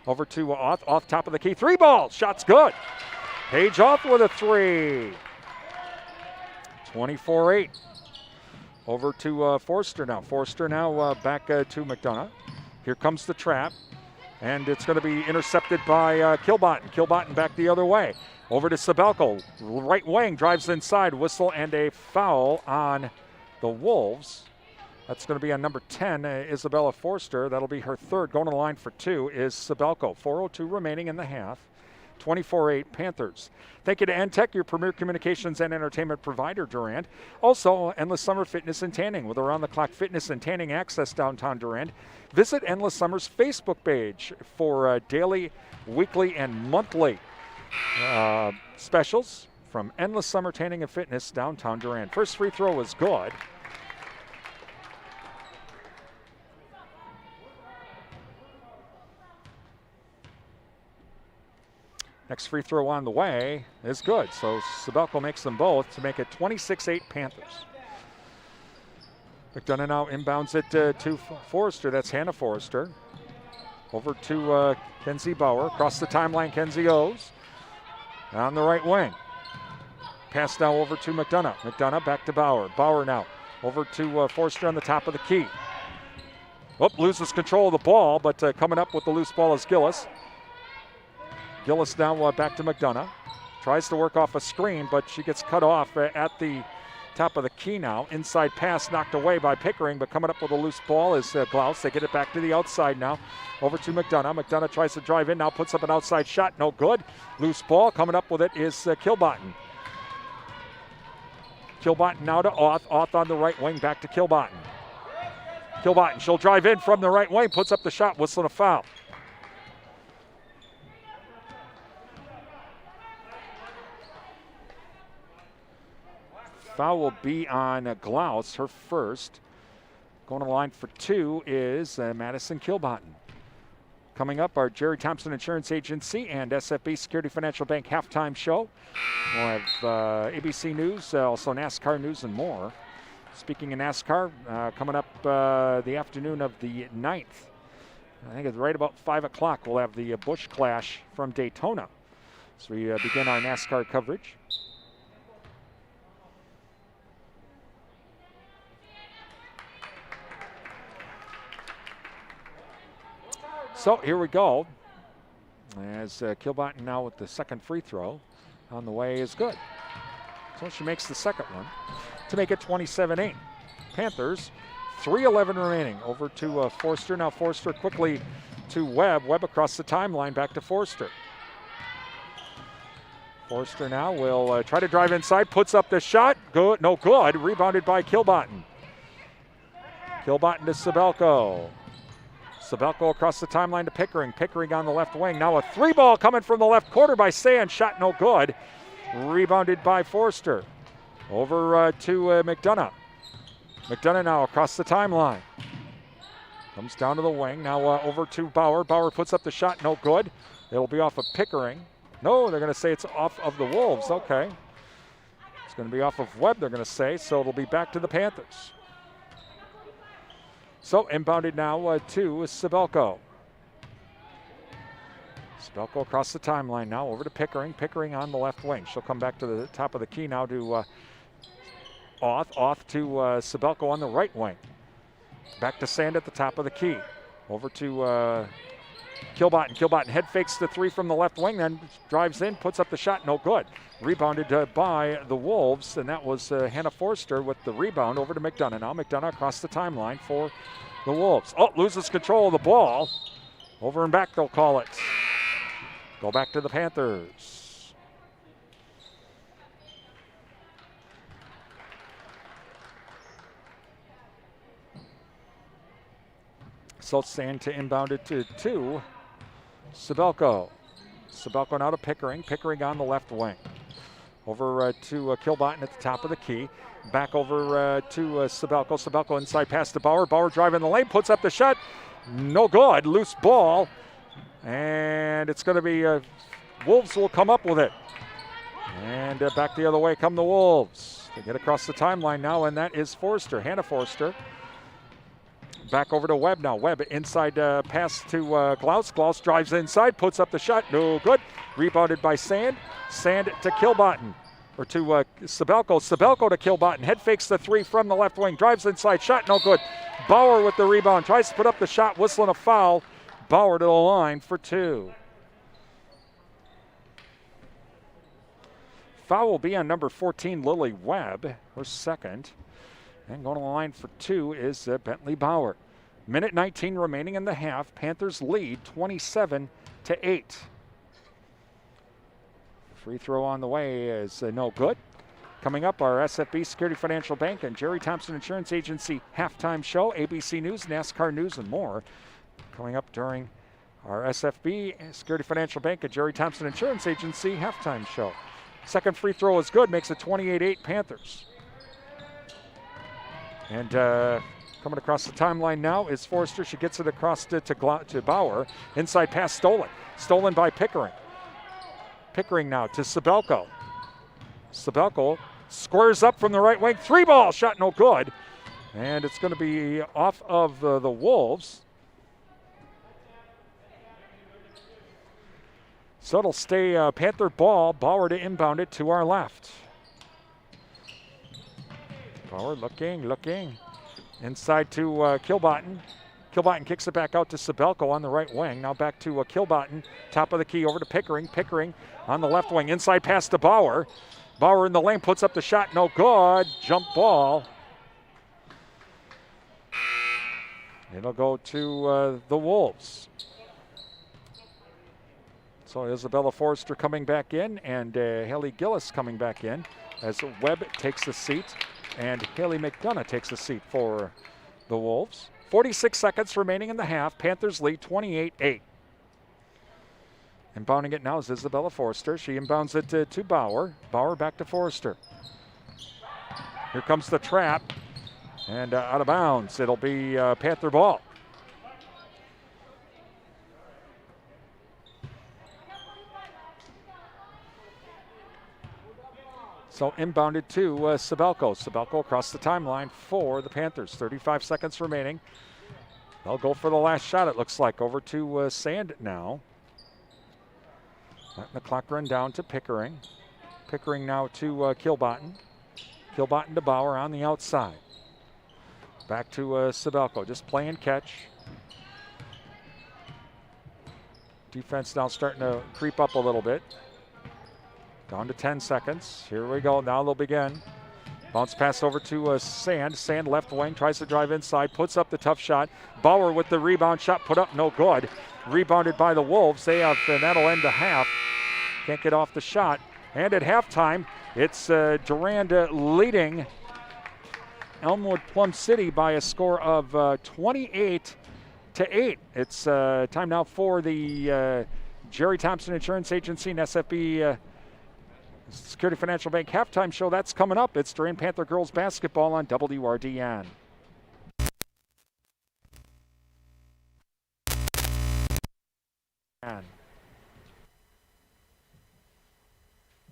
Over to Off top of the key. 3 ball. Shot's good. Page off with a 3. 24-8. Over to Forster now. Forster now back to McDonough. Here comes the trap. And it's going to be intercepted by Kilbotton. Kilbotton back the other way. Over to Sabelko. Right wing, drives inside. Whistle and a foul on the Wolves. That's going to be on number 10, Isabella Forster. That'll be her third. Going to the line for 2 is Sabelko. 4:02 remaining in the half. 24-8 Panthers. Thank you to Antec, your premier communications and entertainment provider, Durand. Also, Endless Summer Fitness and Tanning with around-the-clock fitness and tanning access downtown Durand. Visit Endless Summer's Facebook page for daily, weekly, and monthly specials from Endless Summer Tanning and Fitness downtown Durand. First free throw is good. Next free throw on the way is good. So Sabelko makes them both to make it 26-8 Panthers. McDonough now inbounds it to Forrester. That's Hannah Forrester. Over to Kenzie Bauer. Across the timeline, Kenzie O's. On the right wing. Pass now over to McDonough. McDonough back to Bauer. Bauer now over to Forrester on the top of the key. Loses control of the ball, but coming up with the loose ball is Gillis. Gillis now back to McDonough. Tries to work off a screen, but she gets cut off at the top of the key now. Inside pass knocked away by Pickering, but coming up with a loose ball is Glaus. They get it back to the outside now. Over to McDonough. McDonough tries to drive in now, puts up an outside shot. No good. Loose ball. Coming up with it is Kilbotton. Kilbotton now to Auth. Auth on the right wing, back to Kilbotton. Kilbotton, she'll drive in from the right wing, puts up the shot, whistling a foul. Foul will be on Glaus, her first. Going to the line for 2 is Madison Kilbotton. Coming up, our Jerry Thompson Insurance Agency and SFB Security Financial Bank halftime show. We'll have ABC News, also NASCAR news and more. Speaking of NASCAR, coming up the afternoon of the 9th. I think it's right about 5 o'clock. We'll have the Busch Clash from Daytona. So we begin our NASCAR coverage. So here we go. As Kilbotton now with the second free throw on the way is good. So she makes the second one to make it 27-8. Panthers, 3:11 remaining. Over to Forster. Now Forster quickly to Webb. Webb across the timeline, back to Forster. Forster now will try to drive inside, puts up the shot. Good, no good. Rebounded by Kilbotton. Kilbotton to Sabelko. Sabelko across the timeline to Pickering. Pickering on the left wing. Now a 3-ball coming from the left quarter by Sand. Shot no good. Rebounded by Forster. Over to McDonough. McDonough now across the timeline. Comes down to the wing. Now over to Bauer. Bauer puts up the shot. No good. It'll be off of Pickering. No, they're going to say it's off of the Wolves. Okay. It's going to be off of Webb, they're going to say. So it'll be back to the Panthers. So inbounded now to Sabelko. Sabelko across the timeline now over to Pickering. Pickering on the left wing. She'll come back to the top of the key now to Auth. Auth to Sabelko on the right wing. Back to Sand at the top of the key. Over to Kilbotton. Kilbotton head fakes the 3 from the left wing, then drives in, puts up the shot, no good. Rebounded by the Wolves, and that was Hannah Forster with the rebound over to McDonough. Now McDonough across the timeline for the Wolves. Loses control of the ball. Over and back, they'll call it. Go back to the Panthers. So Sand to inbound it to Sabelko. Sabelko now to Pickering. Pickering on the left wing. Over to Kilbotton at the top of the key. Back over to Sabelko. Sabelko inside pass to Bauer. Bauer driving the lane. Puts up the shot. No good. Loose ball. And it's going to be Wolves will come up with it. And back the other way come the Wolves. They get across the timeline now, and that is Forster. Hannah Forster. Back over to Webb now. Webb inside pass to Glaus. Glaus drives inside, puts up the shot. No good. Rebounded by Sand. Sand to Kilbottom. Or to Sabelko. Sabelko to Kilbottom. Head fakes the three from the left wing. Drives inside. Shot no good. Bauer with the rebound. Tries to put up the shot. Whistling a foul. Bauer to the line for two. Foul will be on number 14, Lily Webb, her second. And going to the line for two is Bentley Bauer. Minute 19 remaining in the half. Panthers lead 27-8. Free throw on the way is no good. Coming up, our SFB Security Financial Bank and Jerry Thompson Insurance Agency halftime show, ABC News, NASCAR News, and more. Coming up during our SFB Security Financial Bank and Jerry Thompson Insurance Agency halftime show. Second free throw is good, makes it 28-8 Panthers. And coming across the timeline now is Forrester. She gets it across to Bauer. Inside pass stolen. Stolen by Pickering. Pickering now to Sabelko. Sabelko squares up from the right wing. Three ball shot no good. And it's going to be off of the Wolves. So it'll stay Panther ball. Bauer to inbound it to our left. Bauer looking. Inside to Kilbottom. Kilbottom kicks it back out to Sabelko on the right wing. Now back to Kilbottom. Top of the key over to Pickering. Pickering on the left wing. Inside pass to Bauer. Bauer in the lane puts up the shot. No good. Jump ball. It'll go to the Wolves. So Isabella Forrester coming back in and Haley Gillis coming back in as Webb takes the seat and Haley McDonough takes the seat for the Wolves. 46 seconds remaining in the half. Panthers lead 28-8. Inbounding it now is Isabella Forrester. She inbounds it to Bauer. Bauer back to Forrester. Here comes the trap. And out of bounds. It'll be Panther ball. So inbounded to Sabelko. Sabelko across the timeline for the Panthers. 35 seconds remaining. They'll go for the last shot, it looks like. Over to Sand now. Letting the clock run down to Pickering. Pickering now to Kilbottom. Kilbottom to Bauer on the outside. Back to Sabelko, just play and catch. Defense now starting to creep up a little bit. Down to 10 seconds. Here we go. Now they'll begin. Bounce pass over to Sand. Sand left wing, tries to drive inside, puts up the tough shot. Bauer with the rebound shot, put up no good. Rebounded by the Wolves. They have, and that'll end the half. Can't get off the shot. And at halftime, it's Durand leading Elmwood-Plum City by a score of 28-8. It's time now for the Jerry Thompson Insurance Agency and SFB Security Financial Bank halftime show. That's coming up. It's Durand Panther girls basketball on WRDN.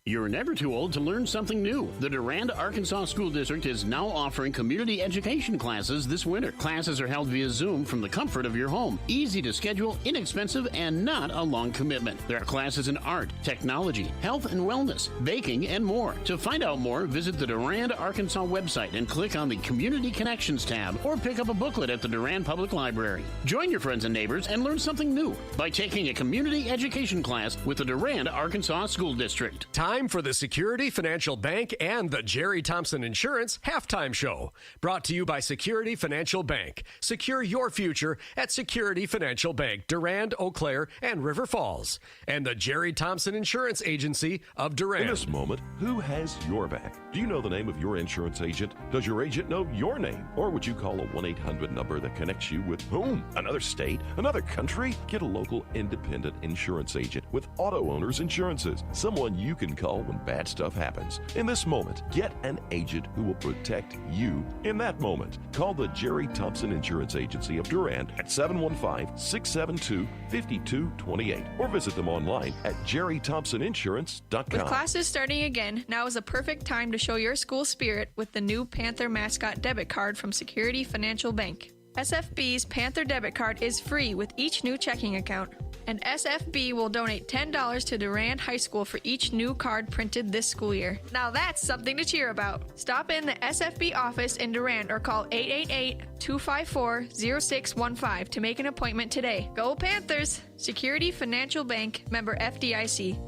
You're never too old to learn something new. The Durand, Arkansas School District is now offering community education classes this winter. Classes are held via Zoom from the comfort of your home. Easy to schedule, inexpensive, and not a long commitment. There are classes in art, technology, health and wellness, baking, and more. To find out more, visit the Durand, Arkansas website and click on the Community Connections tab or pick up a booklet at the Durand Public Library. Join your friends and neighbors and learn something new by taking a community education class with the Durand, Arkansas School District. Time for the Security Financial Bank and the Jerry Thompson Insurance halftime show. Brought to you by Security Financial Bank. Secure your future at Security Financial Bank, Durand, Eau Claire, and River Falls. And the Jerry Thompson Insurance Agency of Durand. In this moment, who has your back? Do you know the name of your insurance agent? Does your agent know your name? Or would you call a 1-800 number that connects you with whom? Another state? Another country? Get a local independent insurance agent with Auto Owners Insurances. Someone you can call when bad stuff happens. In this moment, get an agent who will protect you in that moment. Call the Jerry Thompson Insurance Agency of Durand at 715-672-5228 or visit them online at jerrythompsoninsurance.com. With classes starting again, now is a perfect time to show your school spirit with the new Panther mascot debit card from Security Financial Bank. SFB's Panther debit card is free with each new checking account. And SFB will donate $10 to Durand High School for each new card printed this school year. Now that's something to cheer about. Stop in the SFB office in Durand or call 888-254-0615 to make an appointment today. Go Panthers! Security Financial Bank, member FDIC.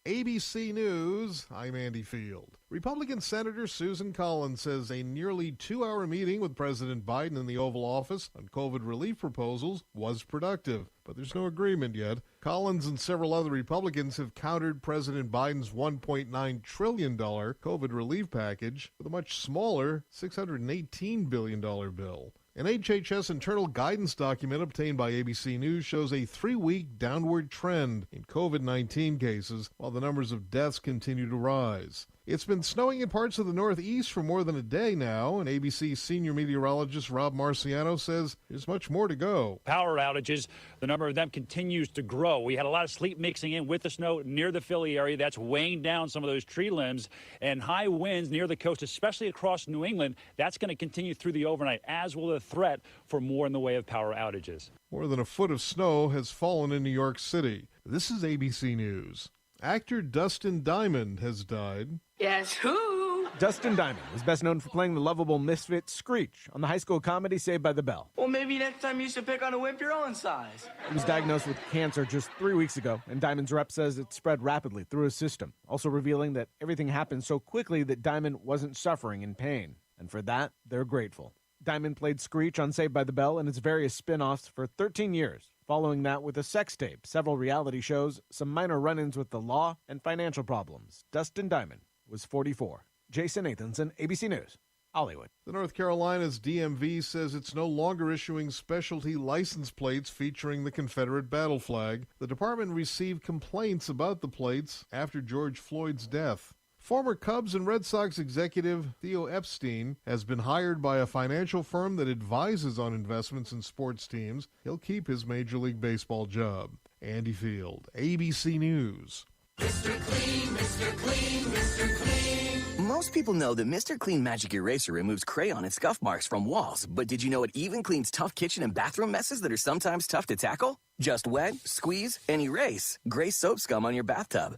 ABC News, I'm Andy Field. Republican Senator Susan Collins says a nearly 2-hour meeting with President Biden in the Oval Office on COVID relief proposals was productive, but there's no agreement yet. Collins and several other Republicans have countered President Biden's $1.9 trillion COVID relief package with a much smaller $618 billion bill. An HHS internal guidance document obtained by ABC News shows a 3-week downward trend in COVID-19 cases while the numbers of deaths continue to rise. It's been snowing in parts of the Northeast for more than a day now, and ABC senior meteorologist Rob Marciano says there's much more to go. Power outages, the number of them continues to grow. We had a lot of sleet mixing in with the snow near the Philly area. That's weighing down some of those tree limbs, and high winds near the coast, especially across New England. That's going to continue through the overnight, as will the threat for more in the way of power outages. More than a foot of snow has fallen in New York City. This is ABC News. Actor Dustin Diamond has died. Yes, who? Dustin Diamond was best known for playing the lovable misfit Screech on the high school comedy Saved by the Bell. Well, maybe next time you should pick on a wimp your own size. He was diagnosed with cancer just 3 weeks ago, and Diamond's rep says it spread rapidly through his system, also revealing that everything happened so quickly that Diamond wasn't suffering in pain. And for that, they're grateful. Diamond played Screech on Saved by the Bell and its various spin-offs for 13 years. Following that with a sex tape, several reality shows, some minor run-ins with the law, and financial problems. Dustin Diamond was 44. Jason Nathanson, ABC News, Hollywood. The North Carolina's DMV says it's no longer issuing specialty license plates featuring the Confederate battle flag. The department received complaints about the plates after George Floyd's death. Former Cubs and Red Sox executive Theo Epstein has been hired by a financial firm that advises on investments in sports teams. He'll keep his Major League Baseball job. Andy Field, ABC News. Mr. Clean, Mr. Clean, Mr. Clean. Most people know that Mr. Clean Magic Eraser removes crayon and scuff marks from walls, but did you know it even cleans tough kitchen and bathroom messes that are sometimes tough to tackle? Just wet, squeeze, and erase gray soap scum on your bathtub.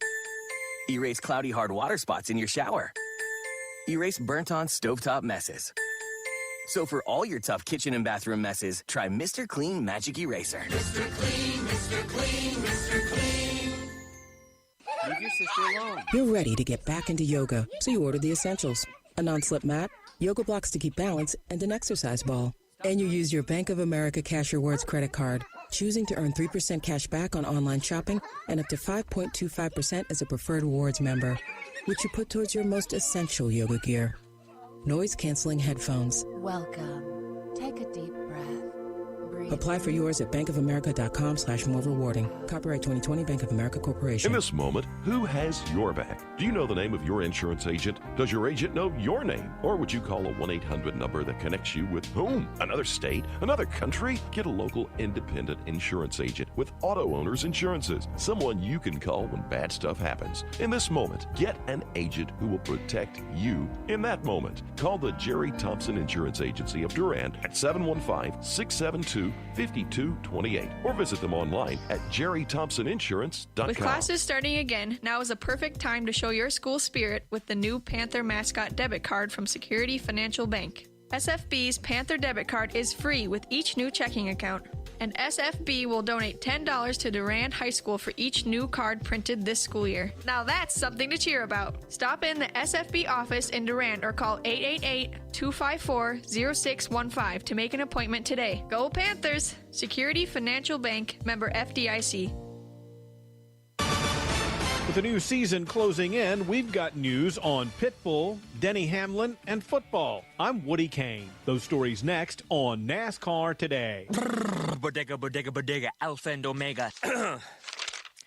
Erase cloudy hard water spots in your shower. Erase burnt-on stovetop messes. So for all your tough kitchen and bathroom messes, try Mr. Clean Magic Eraser. Mr. Clean, Mr. Clean, Mr. Clean. Leave your sister alone. You're ready to get back into yoga, so you order the essentials. A non-slip mat, yoga blocks to keep balance, and an exercise ball. And you use your Bank of America Cash Rewards credit card, choosing to earn 3% cash back on online shopping and up to 5.25% as a preferred rewards member, which you put towards your most essential yoga gear. Noise-canceling headphones. Welcome. Take a deep breath. Breathe. Apply for yours at bankofamerica.com/more rewarding. Copyright 2020 Bank of America Corporation. In this moment, who has your back? Do you know the name of your insurance agent? Does your agent know your name? Or would you call a 1-800 number that connects you with whom? Another state? Another country? Get a local independent insurance agent with Auto Owners Insurances. Someone you can call when bad stuff happens. In this moment, get an agent who will protect you in that moment. Call the Jerry Thompson Insurance Agency of Durand at 715-672-5228 or visit them online at jerrythompsoninsurance.com. With classes starting again, now is a perfect time to show your school spirit with the new Panther mascot debit card from Security Financial Bank. SFB's Panther debit card is free with each new checking account. And SFB will donate $10 to Durand High School for each new card printed this school year. Now that's something to cheer about. Stop in the SFB office in Durand or call 888-254-0615 to make an appointment today. Go Panthers! Security Financial Bank, member FDIC. With the new season closing in, we've got news on Pitbull, Denny Hamlin, and football. I'm Woody Kane. Those stories next on NASCAR Today. Bodega, bodega, bodega, Alpha and Omega.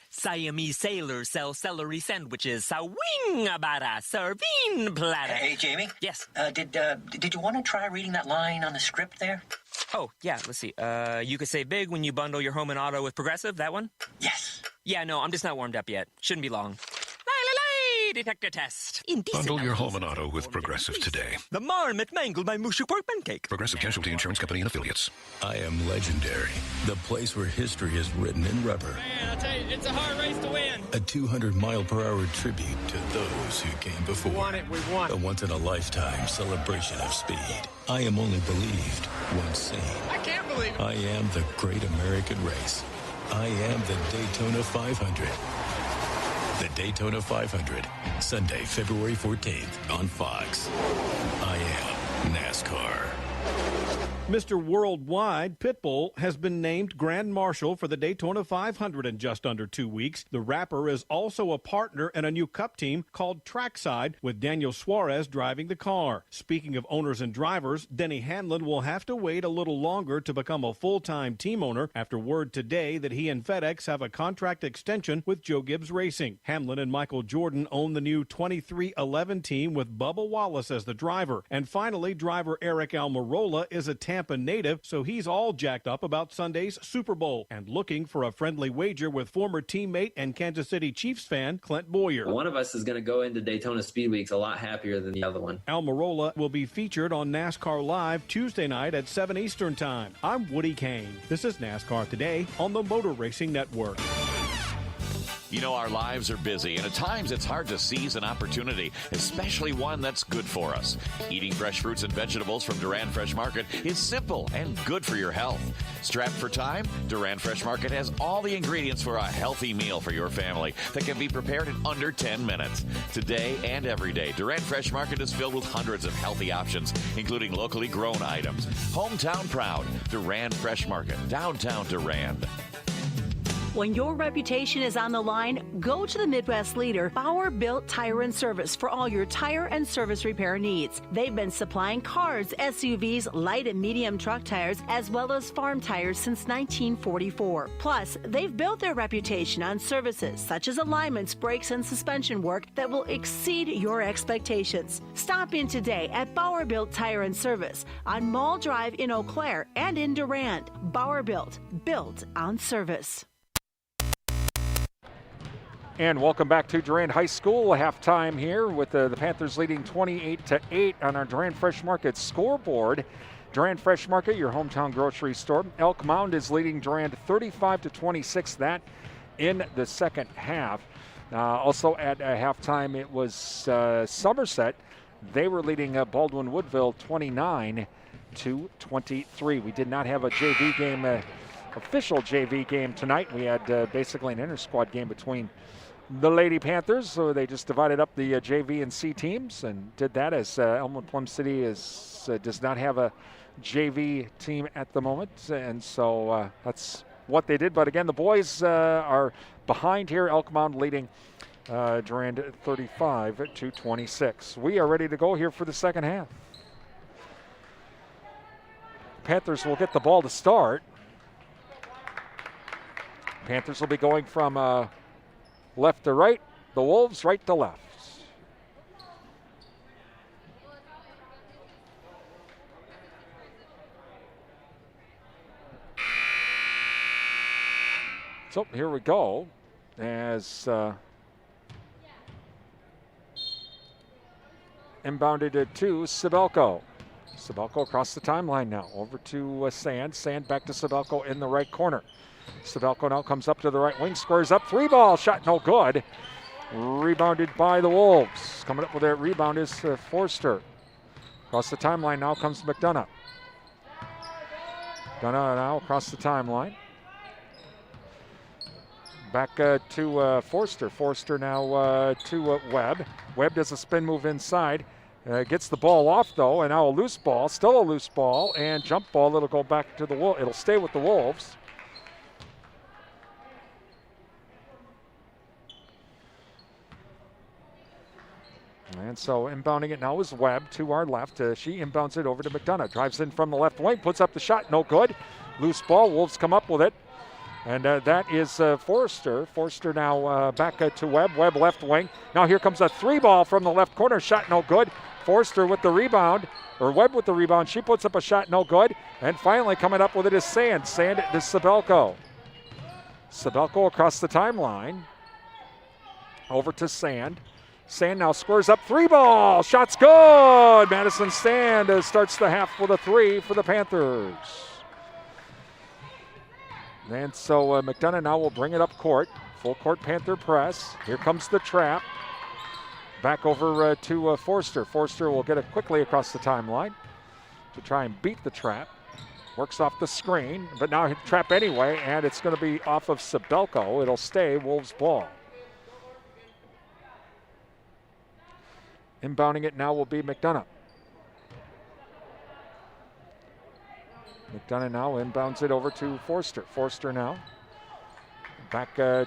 Siamese sailors sell celery sandwiches. Sawing about a serving platter. Hey, Jamie? Yes? Did you want to try reading that line on the script there? Oh, yeah, let's see. You could save big when you bundle your home and auto with Progressive, that one? Yes. Yeah, no, I'm just not warmed up yet. Shouldn't be long. detector test. Bundle your home and auto with Progressive today. The marmot mangled my mushu pork pancake. Progressive Casualty Insurance Company and Affiliates. I am legendary. The place where history is written in rubber. Man, I'll tell you, it's a hard race to win. A 200-mile-per-hour tribute to those who came before. We won it, we won. A once-in-a-lifetime celebration of speed. I am only believed once seen. I can't believe it. I am the Great American Race. I am the Daytona 500. The Daytona 500, Sunday, February 14th on Fox. I am NASCAR. Mr. Worldwide, Pitbull has been named Grand Marshal for the Daytona 500 in just under 2 weeks. The rapper is also a partner in a new Cup team called Trackside, with Daniel Suarez driving the car. Speaking of owners and drivers, Denny Hamlin will have to wait a little longer to become a full-time team owner after word today that he and FedEx have a contract extension with Joe Gibbs Racing. Hamlin and Michael Jordan own the new 2311 team with Bubba Wallace as the driver. And finally, driver Eric Almirola is a Tampa native, so he's all jacked up about Sunday's Super Bowl and looking for a friendly wager with former teammate and Kansas City Chiefs fan Clint Boyer. One of us is going to go into Daytona Speed Weeks a lot happier than the other one. Almirola will be featured on NASCAR Live Tuesday night at 7 Eastern Time. I'm Woody Kane. This is NASCAR Today on the Motor Racing Network. You know, our lives are busy, and at times it's hard to seize an opportunity, especially one that's good for us. Eating fresh fruits and vegetables from Durand Fresh Market is simple and good for your health. Strapped for time? Durand Fresh Market has all the ingredients for a healthy meal for your family that can be prepared in under 10 minutes. Today and every day, Durand Fresh Market is filled with hundreds of healthy options, including locally grown items. Hometown proud, Durand Fresh Market, downtown Durand. When your reputation is on the line, go to the Midwest leader, Bauer Built Tire and Service, for all your tire and service repair needs. They've been supplying cars, SUVs, light and medium truck tires, as well as farm tires since 1944. Plus, they've built their reputation on services such as alignments, brakes, and suspension work that will exceed your expectations. Stop in today at Bauer Built Tire and Service on Mall Drive in Eau Claire and in Durand. Bauer Built on service. And welcome back to Durand High School. Halftime here with the Panthers leading 28-8 on our Durand Fresh Market scoreboard. Durand Fresh Market, your hometown grocery store. Elk Mound is leading Durand 35-26. That in the second half. Also at halftime, it was Somerset. They were leading Baldwin Woodville 29-23. We did not have a JV game, official JV game tonight. We had basically an inter-squad game between the Lady Panthers, so they just divided up the JV and C teams and did that, as Elmwood-Plum City does not have a JV team at the moment, and so that's what they did. But again, the boys are behind here. Elk Mound leading Durand 35-26. We are ready to go here for the second half. Panthers will get the ball to start. Panthers will be going from left to right, the Wolves right to left. So here we go as inbounded to Sibelco. Sibelco across the timeline now, over to Sand. Sand back to Sibelco in the right corner. Sibelco now comes up to the right wing, squares up, 3-ball shot, no good. Rebounded by the Wolves. Coming up with that rebound is Forster. Across the timeline now comes McDonough. McDonough now across the timeline. Back to Forster. Forster now to Webb. Webb does a spin move inside. Gets the ball off though, and now a loose ball, still a loose ball, and jump ball. It'll go back to the Wolves. It'll stay with the Wolves. And so inbounding it now is Webb to our left. She inbounds it over to McDonough. Drives in from the left wing, puts up the shot, no good. Loose ball, Wolves come up with it. And that is Forster. Forster now back to Webb. Webb left wing. Now here comes a 3-ball from the left corner. Shot no good. Forster with the rebound, or Webb with the rebound. She puts up a shot no good. And finally coming up with it is Sand. Sand to Sibelco. Sibelco across the timeline. Over to Sand. Sand now scores up 3 ball. Shot's good. Madison Sand starts the half with a 3 for the Panthers. And so McDonough now will bring it up court. Full court Panther press. Here comes the trap. Back over to Forster. Forster will get it quickly across the timeline to try and beat the trap. Works off the screen, but now hit the trap anyway, and it's going to be off of Sabelko. It'll stay Wolves ball. Inbounding it now will be McDonough. McDonough now inbounds it over to Forster. Forster now back to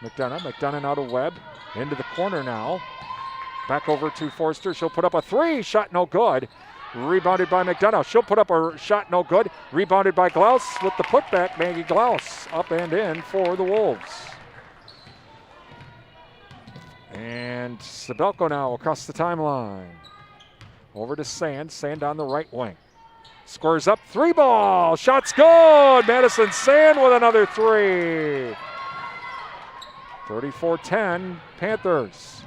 McDonough. McDonough now to Webb. Into the corner now. Back over to Forster. She'll put up a 3. Shot no good. Rebounded by McDonough. She'll put up a shot no good. Rebounded by Glaus with the putback. Maggie Glaus up and in for the Wolves. And Sabelko now across the timeline. Over to Sand. Sand on the right wing. Scores up 3 ball. Shot's good. Madison Sand with another 3. 34-10 Panthers.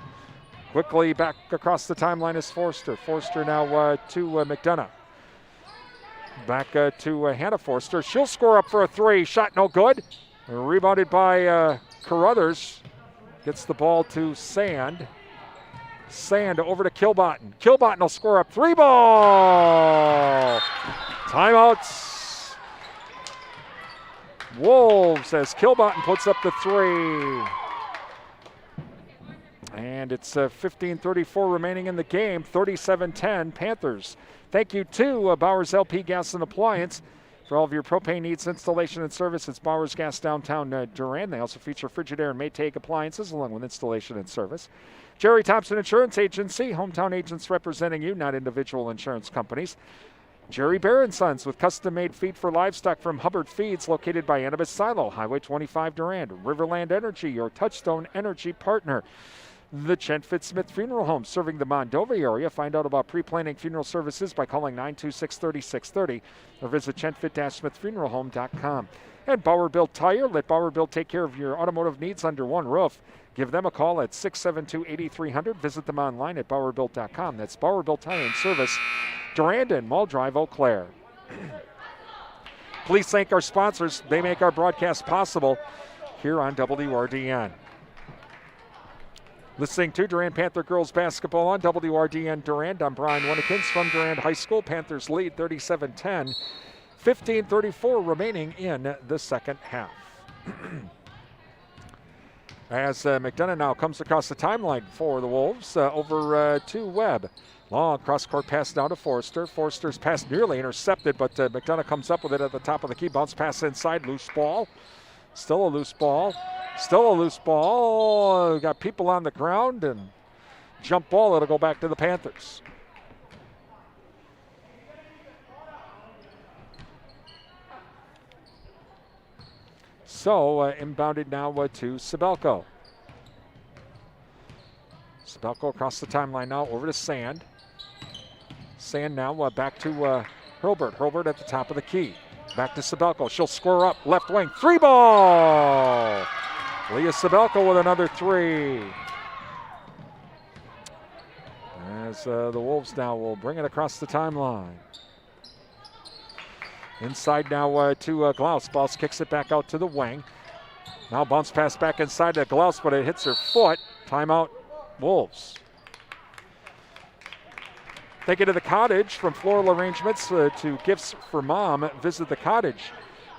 Quickly back across the timeline is Forster. Forster now to McDonough. Back to Hannah Forster. She'll score up for a 3. Shot no good. Rebounded by Carruthers. Gets the ball to Sand. Sand over to Kilbottom. Kilbottom will score up 3 ball. Timeouts. Wolves as Kilbottom puts up the 3. And it's 15:34 remaining in the game, 37-10 Panthers. Thank you to Bowers LP Gas and Appliance. For all of your propane needs, installation and service, it's Bowers Gas downtown Durand. They also feature Frigidaire and Maytag appliances along with installation and service. Jerry Thompson Insurance Agency, hometown agents representing you, not individual insurance companies. Jerry Bear & Sons with custom-made feed for livestock from Hubbard Feeds, located by Annabis Silo, Highway 25 Durand. Riverland Energy, your Touchstone Energy partner. The Chen Fitzsmith Funeral Home, serving the Mondovi area. Find out about pre-planning funeral services by calling 926-3630 or visit chenfit-smithfuneralhome.com. And Bauer Built Tire. Let Bauer Built take care of your automotive needs under one roof. Give them a call at 672-8300. Visit them online at bauerbuilt.com. That's Bauer Built Tire and Service, Durand and Mall Drive, Eau Claire. Please thank our sponsors. They make our broadcast possible here on WRDN. Listening to Durand Panther girls basketball on WRDN Durand. I'm Brian Winnikins from Durand High School. Panthers lead 37-10. 15:34 remaining in the second half. As McDonough now comes across the timeline for the Wolves, over to Webb. Long cross-court pass down to Forster. Forster's pass nearly intercepted, but McDonough comes up with it at the top of the key. Bounce pass inside, loose ball. Still a loose ball. Still a loose ball. Got people on the ground and jump ball. It'll go back to the Panthers. So inbounded now to Sabelko. Sabelko across the timeline now over to Sand. Sand now back to Hurlbert. Hurlbert at the top of the key. Back to Sabelko. She'll score up left wing. 3 ball. Leah Sabelko with another 3. As the Wolves now will bring it across the timeline. Inside now to Glaus. Glaus kicks it back out to the wing. Now bounce pass back inside to Glaus, but it hits her foot. Timeout, Wolves. Take it to the Cottage. From floral arrangements to gifts for mom. Visit the Cottage,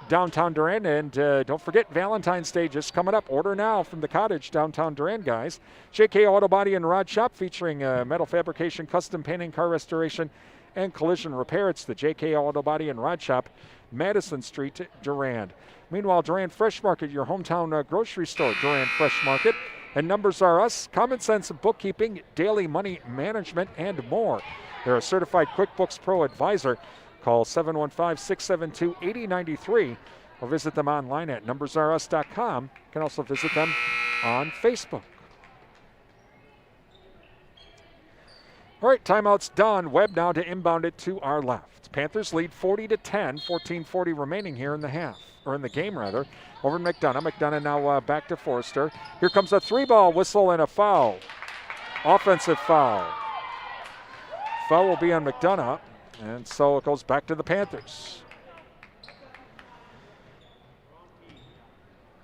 downtown Durand. And don't forget Valentine's Day just coming up. Order now from the Cottage, downtown Durand, guys. JK Auto Body and Rod Shop, featuring metal fabrication, custom painting, car restoration, and collision repair. It's the JK Auto Body and Rod Shop, Madison Street, Durand. Meanwhile, Durand Fresh Market, your hometown grocery store. Durand Fresh Market and Numbers R Us, common sense bookkeeping, daily money management, and more. They're a certified QuickBooks Pro advisor. Call 715-672-8093 or visit them online at numbersrus.com. You can also visit them on Facebook. All right, timeout's done. Webb now to inbound it to our left. Panthers lead 40-10, 14:40 remaining here in the half, or in the game rather. Over to McDonough. McDonough now back to Forster. Here comes a 3-ball whistle and a foul. Offensive foul. Foul will be on McDonough, and so it goes back to the Panthers.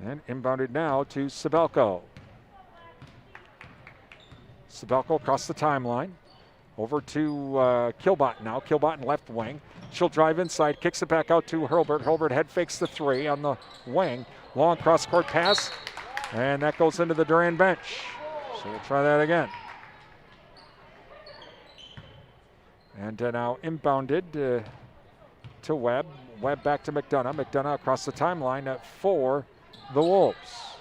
And inbounded now to Sabelko. Sabelko across the timeline. Over to Kilbotton now. Kilbotton left wing. She'll drive inside, kicks it back out to Hurlburt. Hurlburt head fakes the three on the wing. Long cross-court pass, and that goes into the Durand bench. So we'll try that again. And now inbounded to Webb. Webb back to McDonough. McDonough across the timeline for the Wolves.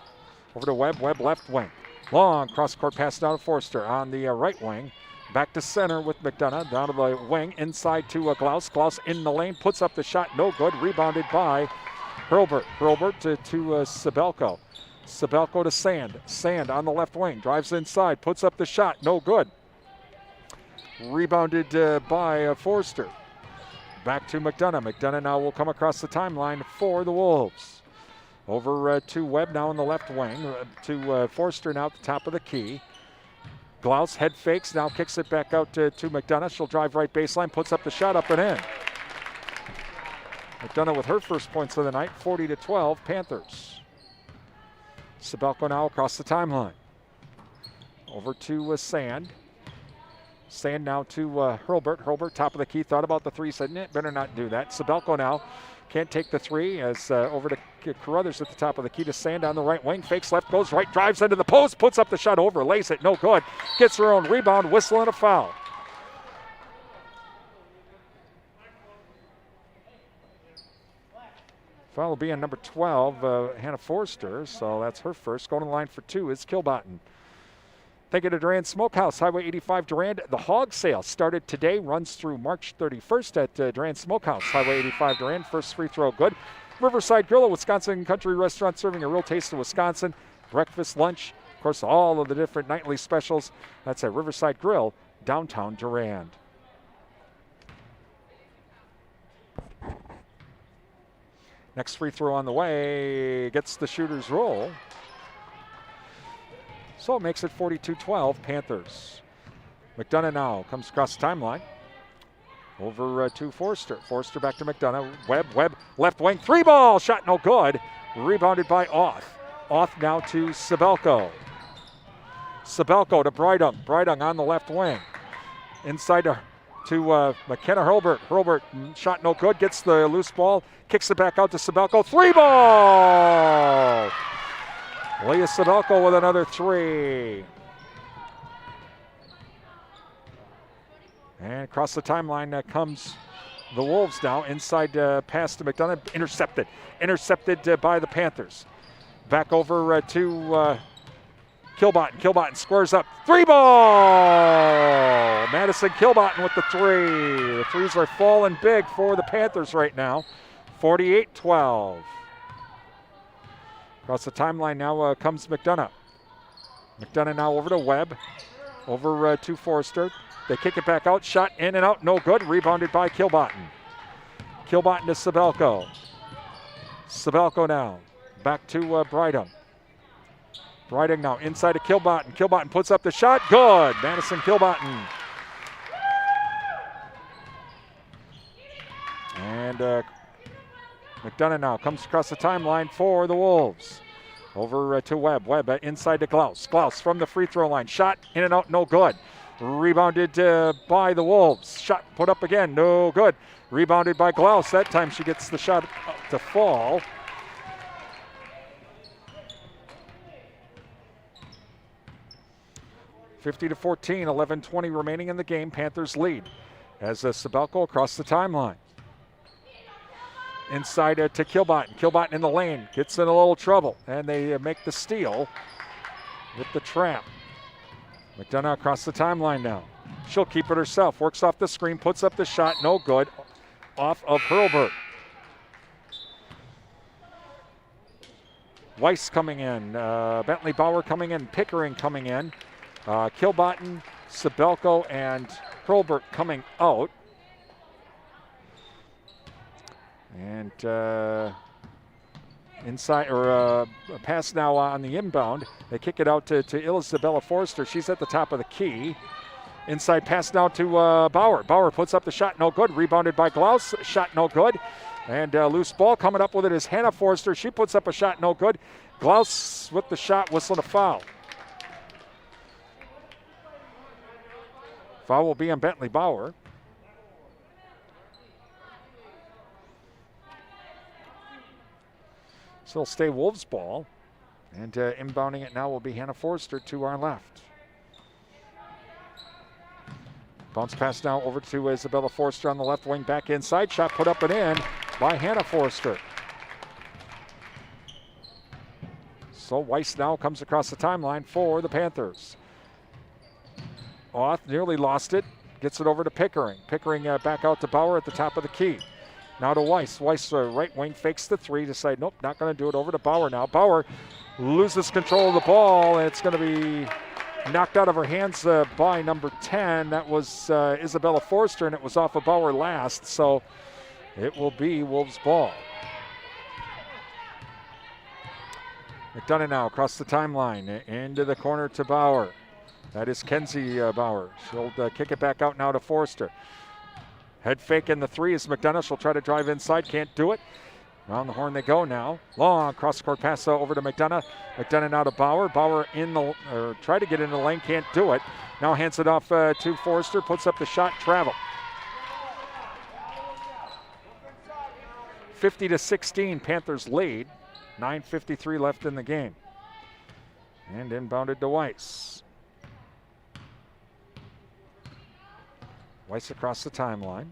Over to Webb. Webb left wing. Long cross-court pass down to Forster on the right wing. Back to center with McDonough. Down to the wing. Inside to Glaus. Glaus in the lane. Puts up the shot. No good. Rebounded by Hurlburt. Hurlburt to Sabelko. Sabelko to Sand. Sand on the left wing. Drives inside. Puts up the shot. No good. Rebounded by Forster. Back to McDonough. McDonough now will come across the timeline for the Wolves. Over to Webb now in the left wing. To Forster now at the top of the key. Glaus head fakes, now kicks it back out to McDonough. She'll drive right baseline, puts up the shot, up and in. McDonough with her first points of the night, 40-12, Panthers. Sabelko now across the timeline. Over to Sand. Sand now to Hurlburt. Hurlburt, top of the key, thought about the three, said, nah, better not do that. Sabelko now can't take the three as over to Carruthers at the top of the key to Sand on the right wing. Fakes left, goes right, drives into the post, puts up the shot, overlays it, no good. Gets her own rebound, whistle and a foul. Foul will be on number 12, Hannah Forster, so that's her first. Going to the line for two is Kilbotton. Thank you to Durand Smokehouse, Highway 85 Durand. The hog sale started today, runs through March 31st at Durand Smokehouse, Highway 85 Durand. First free throw good. Riverside Grill, a Wisconsin country restaurant serving a real taste of Wisconsin. Breakfast, lunch, of course, all of the different nightly specials. That's at Riverside Grill, downtown Durand. Next free throw on the way, gets the shooter's roll. So it makes it 42-12, Panthers. McDonough now comes across the timeline. Over to Forster. Forster back to McDonough. Webb, left wing, three ball, shot no good. Rebounded by Auth. Auth now to Sabelko. Sabelko to Breidung. Breidung on the left wing. Inside to McKenna Hurlburt. Hurlburt, shot no good, gets the loose ball, kicks it back out to Sabelko. Three ball! Leah Sabelko with another three. And across the timeline comes the Wolves now. Inside pass to McDonough. Intercepted by the Panthers. Back over to Kilbotton. Kilbotton squares up. Three ball! Madison Kilbotton with the three. The threes are falling big for the Panthers right now. 48-12. Across the timeline now comes McDonough. McDonough now over to Webb. Over to Forster. They kick it back out. Shot in and out. No good. Rebounded by Kilbotton. Kilbotton to Sabelko. Sabelko now. Back to Breidung. Breidung now inside to Kilbotton. Kilbotton puts up the shot. Good. Madison Kilbotton. And McDonough now comes across the timeline for the Wolves. Over to Webb. Webb inside to Glaus. Glaus from the free throw line. Shot in and out. No good. Rebounded by the Wolves. Shot put up again. No good. Rebounded by Glaus. That time she gets the shot to fall. $50-14, 11:20 remaining in the game. Panthers lead as Sabelko across the timeline. Inside to Kilbotton. Kilbotton in the lane. Gets in a little trouble. And they make the steal with the trap. McDonough across the timeline now. She'll keep it herself. Works off the screen. Puts up the shot. No good. Off of Hurlburt. Weiss coming in. Bentley Bauer coming in. Pickering coming in. Kilbotton, Sabelko, and Hurlburt coming out. Inside, or a pass now on the inbound. They kick it out to Isabella Forster. She's at the top of the key. Inside pass now to Bauer. Bauer puts up the shot, no good. Rebounded by Glaus, shot no good. And loose ball coming up with it is Hannah Forster. She puts up a shot, no good. Glaus with the shot, whistling a foul. Foul will be on Bentley Bauer. So it'll stay Wolves ball. And inbounding it now will be Hannah Forster to our left. Bounce pass now over to Isabella Forster on the left wing, back inside. Shot put up and in by Hannah Forster. So Weiss now comes across the timeline for the Panthers. Oth nearly lost it. Gets it over to Pickering. Pickering back out to Bauer at the top of the key. Now to Weiss. Weiss, right wing, fakes the three. Decide, nope, not going to do it. Over to Bauer now. Bauer loses control of the ball, and it's going to be knocked out of her hands by number 10. That was Isabella Forster, and it was off of Bauer last. So it will be Wolves ball. McDonough now across the timeline. Into the corner to Bauer. That is Kenzie Bauer. She'll kick it back out now to Forster. Head fake in the three is McDonough. She'll try to drive inside, can't do it. Around the horn they go now. Long cross-court pass over to McDonough. McDonough now to Bauer. Bauer try to get into the lane, can't do it. Now hands it off to Forster, puts up the shot, travel. 50-16, Panthers lead. 9:53 left in the game. And inbounded to Weiss. Weiss across the timeline.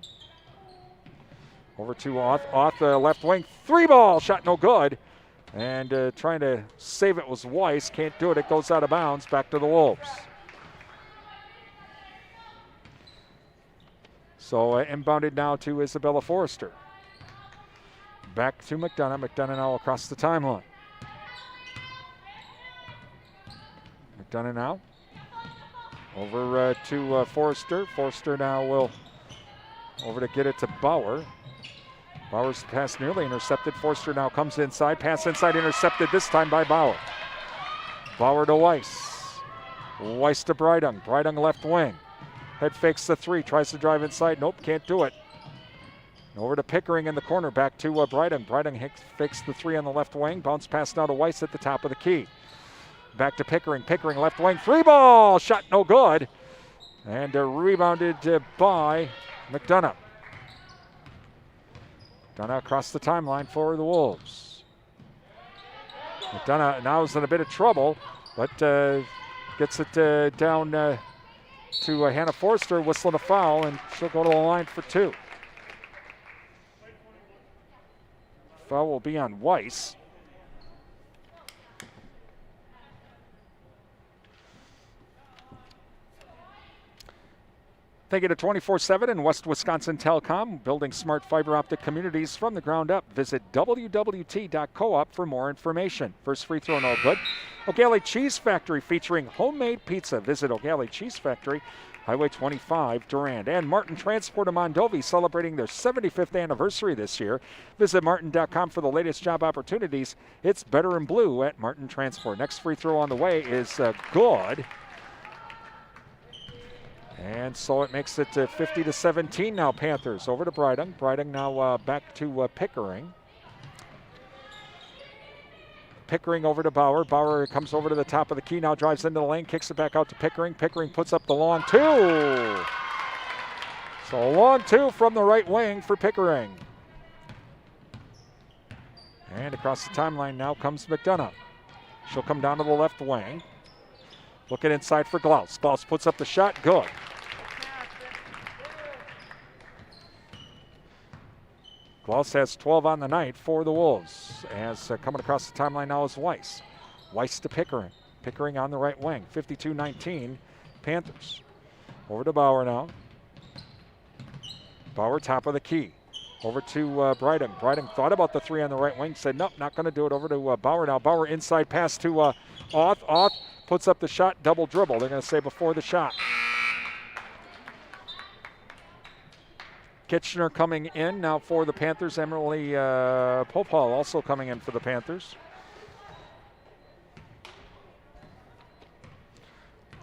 Over to Oth left wing. Three ball, shot no good. And trying to save it was Weiss. Can't do it. It goes out of bounds. Back to the Wolves. So inbounded now to Isabella Forster. Back to McDonough. McDonough now across the timeline. McDonough now. Over to Forster. Forster now will over to get it to Bauer. Bauer's pass nearly intercepted. Forster now comes inside. Pass inside intercepted this time by Bauer. Bauer to Weiss. Weiss to Breidung. Breidung left wing. Head fakes the three. Tries to drive inside. Nope, can't do it. Over to Pickering in the corner. Back to Breidung. Breidung fakes the three on the left wing. Bounce pass now to Weiss at the top of the key. Back to Pickering. Pickering left wing. Three ball. Shot no good. And rebounded by McDonough. McDonough across the timeline for the Wolves. McDonough now is in a bit of trouble, but gets it down to Hannah Forster, whistling a foul, and she'll go to the line for two. Foul will be on Weiss. Thank you to 24/7 and West Wisconsin Telecom, building smart fiber optic communities from the ground up. Visit wwt.coop for more information. First free throw, no good. O'Galley Cheese Factory featuring homemade pizza. Visit O'Galley Cheese Factory, Highway 25, Durand. And Martin Transport of Mondovi celebrating their 75th anniversary this year. Visit martin.com for the latest job opportunities. It's better in blue at Martin Transport. Next free throw on the way is good. And so it makes it 50-17 now, Panthers. Over to Breidung. Breidung now back to Pickering. Pickering over to Bauer. Bauer comes over to the top of the key, now drives into the lane, kicks it back out to Pickering. Pickering puts up the long two. So a long two from the right wing for Pickering. And across the timeline now comes McDonough. She'll come down to the left wing. Looking inside for Glaus. Glaus puts up the shot. Good. Glaus has 12 on the night for the Wolves. As coming across the timeline now is Weiss. Weiss to Pickering. Pickering on the right wing. 52-19 Panthers. Over to Bauer now. Bauer top of the key. Over to Breidung. Breidung thought about the three on the right wing. Said, nope, not going to do it. Over to Bauer now. Bauer inside pass to Oth. Oth puts up the shot, double dribble. They're going to say before the shot. Kitchener coming in now for the Panthers. Emily Popal also coming in for the Panthers.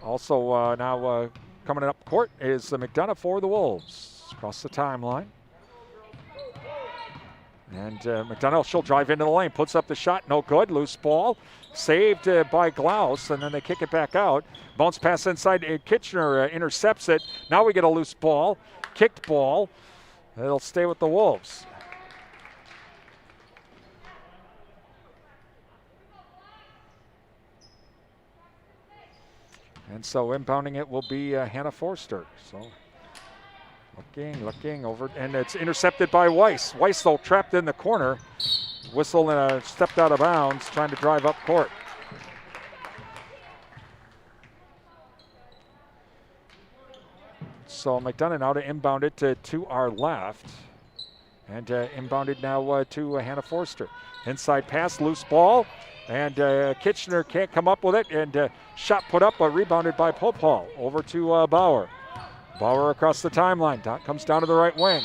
Also now coming up court is McDonough for the Wolves. Across the timeline. And McDonough, she'll drive into the lane, puts up the shot, no good, loose ball. Saved by Glaus, and then they kick it back out. Bounce pass inside, Kitchener intercepts it. Now we get a loose ball, kicked ball. It'll stay with the Wolves. And so inbounding it will be Hannah Forster. So looking over, and it's intercepted by Weiss. Weiss, though, trapped in the corner. Whistle and stepped out of bounds, trying to drive up court. So McDonough now to inbound it to our left. And inbounded now to Hannah Forster. Inside pass, loose ball. And Kitchener can't come up with it. And shot put up, but rebounded by Popal. Over to Bauer. Bauer across the timeline. Comes down to the right wing.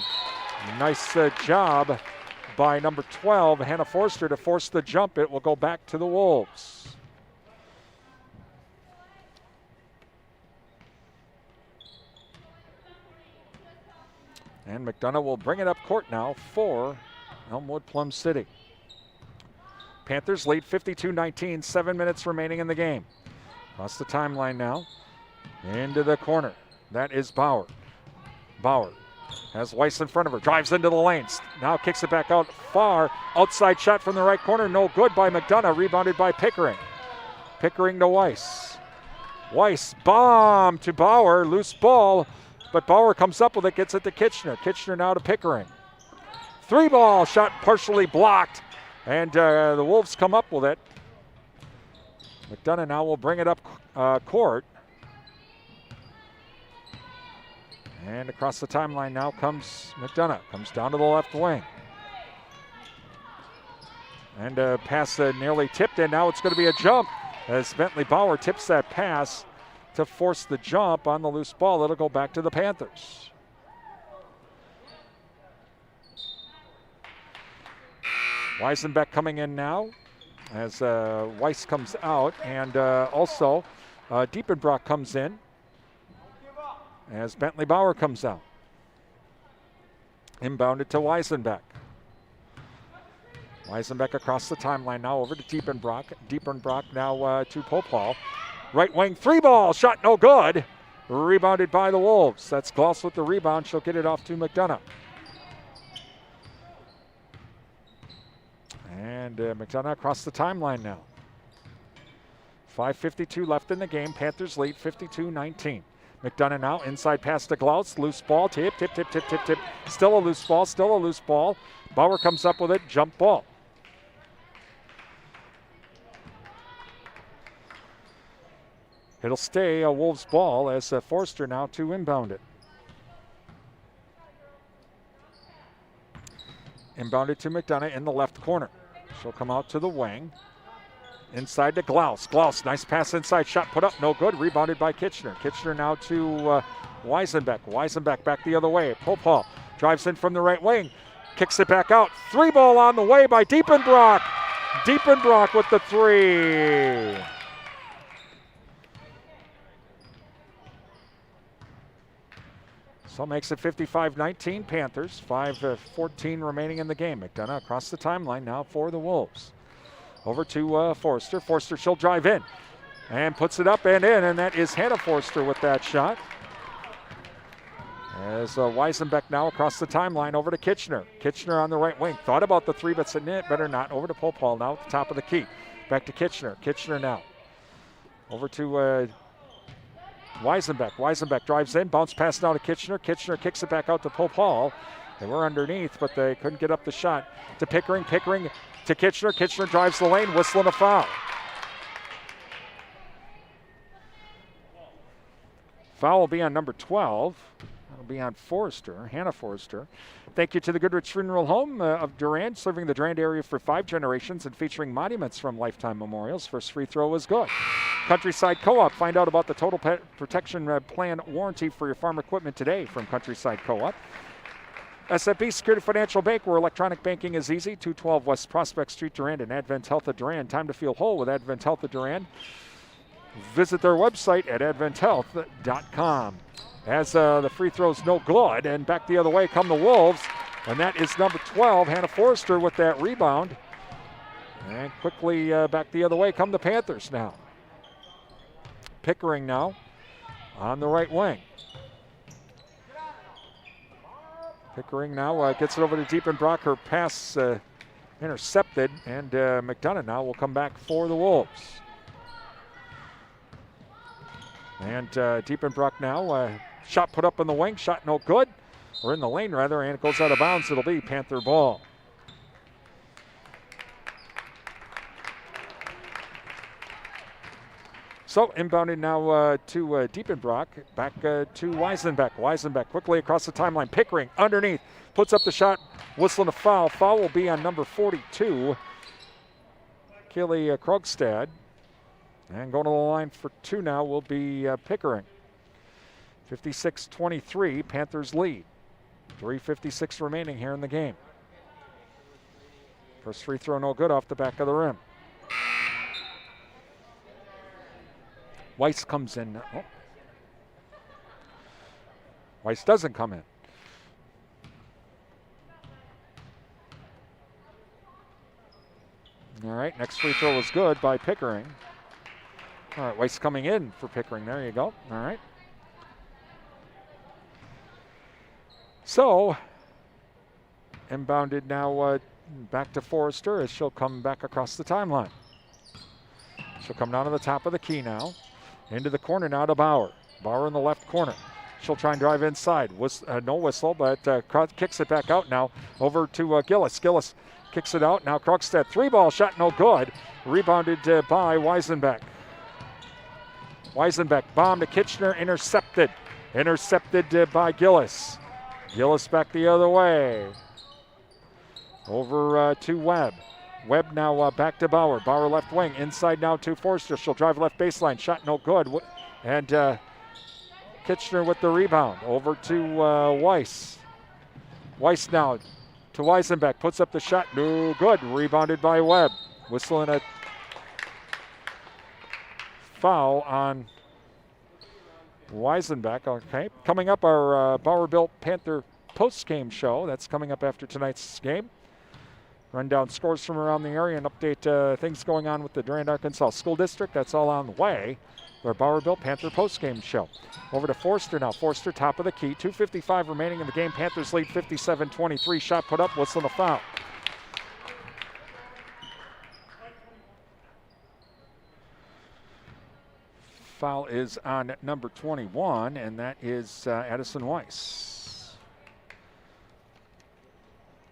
Nice job by number 12, Hannah Forster, to force the jump. It will go back to the Wolves. And McDonough will bring it up court now for Elmwood-Plum City. Panthers lead 52-19, 7 minutes remaining in the game. Across the timeline now, into the corner. That is Bauer. Bauer has Weiss in front of her, drives into the lanes. Now kicks it back out far. Outside shot from the right corner, no good by McDonough, rebounded by Pickering. Pickering to Weiss. Weiss, bomb to Bauer, loose ball, but Bauer comes up with it, gets it to Kitchener. Kitchener now to Pickering. 3-ball shot partially blocked, and the Wolves come up with it. McDonough now will bring it up court. And across the timeline now comes McDonough. Comes down to the left wing. And pass nearly tipped in. Now it's going to be a jump as Bentley Bauer tips that pass to force the jump on the loose ball. It'll go back to the Panthers. Weisenbeck coming in now as Weiss comes out. And also Diepenbrock comes in as Bentley Bauer comes out. Inbounded to Weisenbeck. Weisenbeck across the timeline now over to Diepenbrock. Diepenbrock now to Popal. Right wing 3-ball shot, no good. Rebounded by the Wolves. That's Gloss with the rebound. She'll get it off to McDonough. And McDonough across the timeline now. 5:52 left in the game. Panthers lead 52-19. McDonough now, inside pass to Glaus, loose ball, tip. Still a loose ball. Bauer comes up with it, jump ball. It'll stay a Wolves ball as Forster now to inbound it. Inbounded to McDonough in the left corner. She'll come out to the wing. Inside to Glaus. Glaus, nice pass inside. Shot put up, no good. Rebounded by Kitchener. Kitchener now to Weisenbeck. Weisenbeck back the other way. Popal drives in from the right wing. Kicks it back out. 3-ball on the way by Diepenbrock. Diepenbrock with the 3. So makes it 55-19 Panthers. 5:14 remaining in the game. McDonough across the timeline now for the Wolves. Over to Forster. Forster, she'll drive in and puts it up and in, and that is Hannah Forster with that shot. As Weisenbeck now across the timeline over to Kitchener. Kitchener on the right wing. Thought about the 3, but said, better not. Over to Popal now at the top of the key. Back to Kitchener. Kitchener now. Over to Weisenbeck. Weisenbeck drives in. Bounce pass now to Kitchener. Kitchener kicks it back out to Popal. They were underneath, but they couldn't get up the shot. To Pickering. Pickering to Kitchener. Kitchener drives the lane, whistling a foul. Foul will be on number 12. That'll be on Forster, Hannah Forster. Thank you to the Goodrich Funeral Home of Durand, serving the Durand area for 5 generations and featuring monuments from Lifetime Memorials. First free throw is good. Countryside Co-op. Find out about the Total Pet Protection Plan warranty for your farm equipment today from Countryside Co-op. SFB Security Financial Bank, where electronic banking is easy. 212 West Prospect Street, Durand, and Advent Health of Durand. Time to feel whole with Advent Health of Durand. Visit their website at adventhealth.com. As the free throw's no good, and back the other way come the Wolves, and that is number 12, Hannah Forrester, with that rebound. And quickly back the other way come the Panthers now. Pickering now on the right wing. Pickering now gets it over to Diepenbrock. Her pass intercepted, and McDonough now will come back for the Wolves. And Diepenbrock now, shot put up in the wing, shot no good, or in the lane rather, and it goes out of bounds. It'll be Panther ball. So inbounded now to Diepenbrock, back to Weisenbeck. Weisenbeck quickly across the timeline. Pickering underneath, puts up the shot, whistling a foul. Foul will be on number 42, Kaylee Krogstad. And going to the line for two now will be Pickering. 56-23, Panthers lead. 3:56 remaining here in the game. First free throw no good off the back of the rim. Weiss comes in. Oh. Weiss doesn't come in. All right, next free throw was good by Pickering. All right, Weiss coming in for Pickering. There you go. All right. So, inbounded now back to Forrester as she'll come back across the timeline. She'll come down to the top of the key now. Into the corner now to Bauer. Bauer in the left corner. She'll try and drive inside. No whistle, but kicks it back out now over to Gillis. Gillis kicks it out. Now Krogstad, 3-ball shot, no good. Rebounded by Weisenbeck. Weisenbeck, bomb to Kitchener, intercepted. Intercepted by Gillis. Gillis back the other way. Over to Webb. Webb now back to Bauer. Bauer left wing. Inside now to Forster. She'll drive left baseline. Shot no good. And Kitchener with the rebound. Over to Weiss. Weiss now to Weisenbeck. Puts up the shot. No good. Rebounded by Webb. Whistling a foul on Weisenbeck. Okay. Coming up, our Bauer-Built Panther post-game show. That's coming up after tonight's game. Run down scores from around the area and update things going on with the Durand, Arkansas School District. That's all on the way. Our Bauer-Built Panther post-game show. Over to Forster now. Forster top of the key. 2:55 remaining in the game. Panthers lead 57-23. Shot put up. Whistling a foul. Foul is on number 21, and that is Addison Weiss.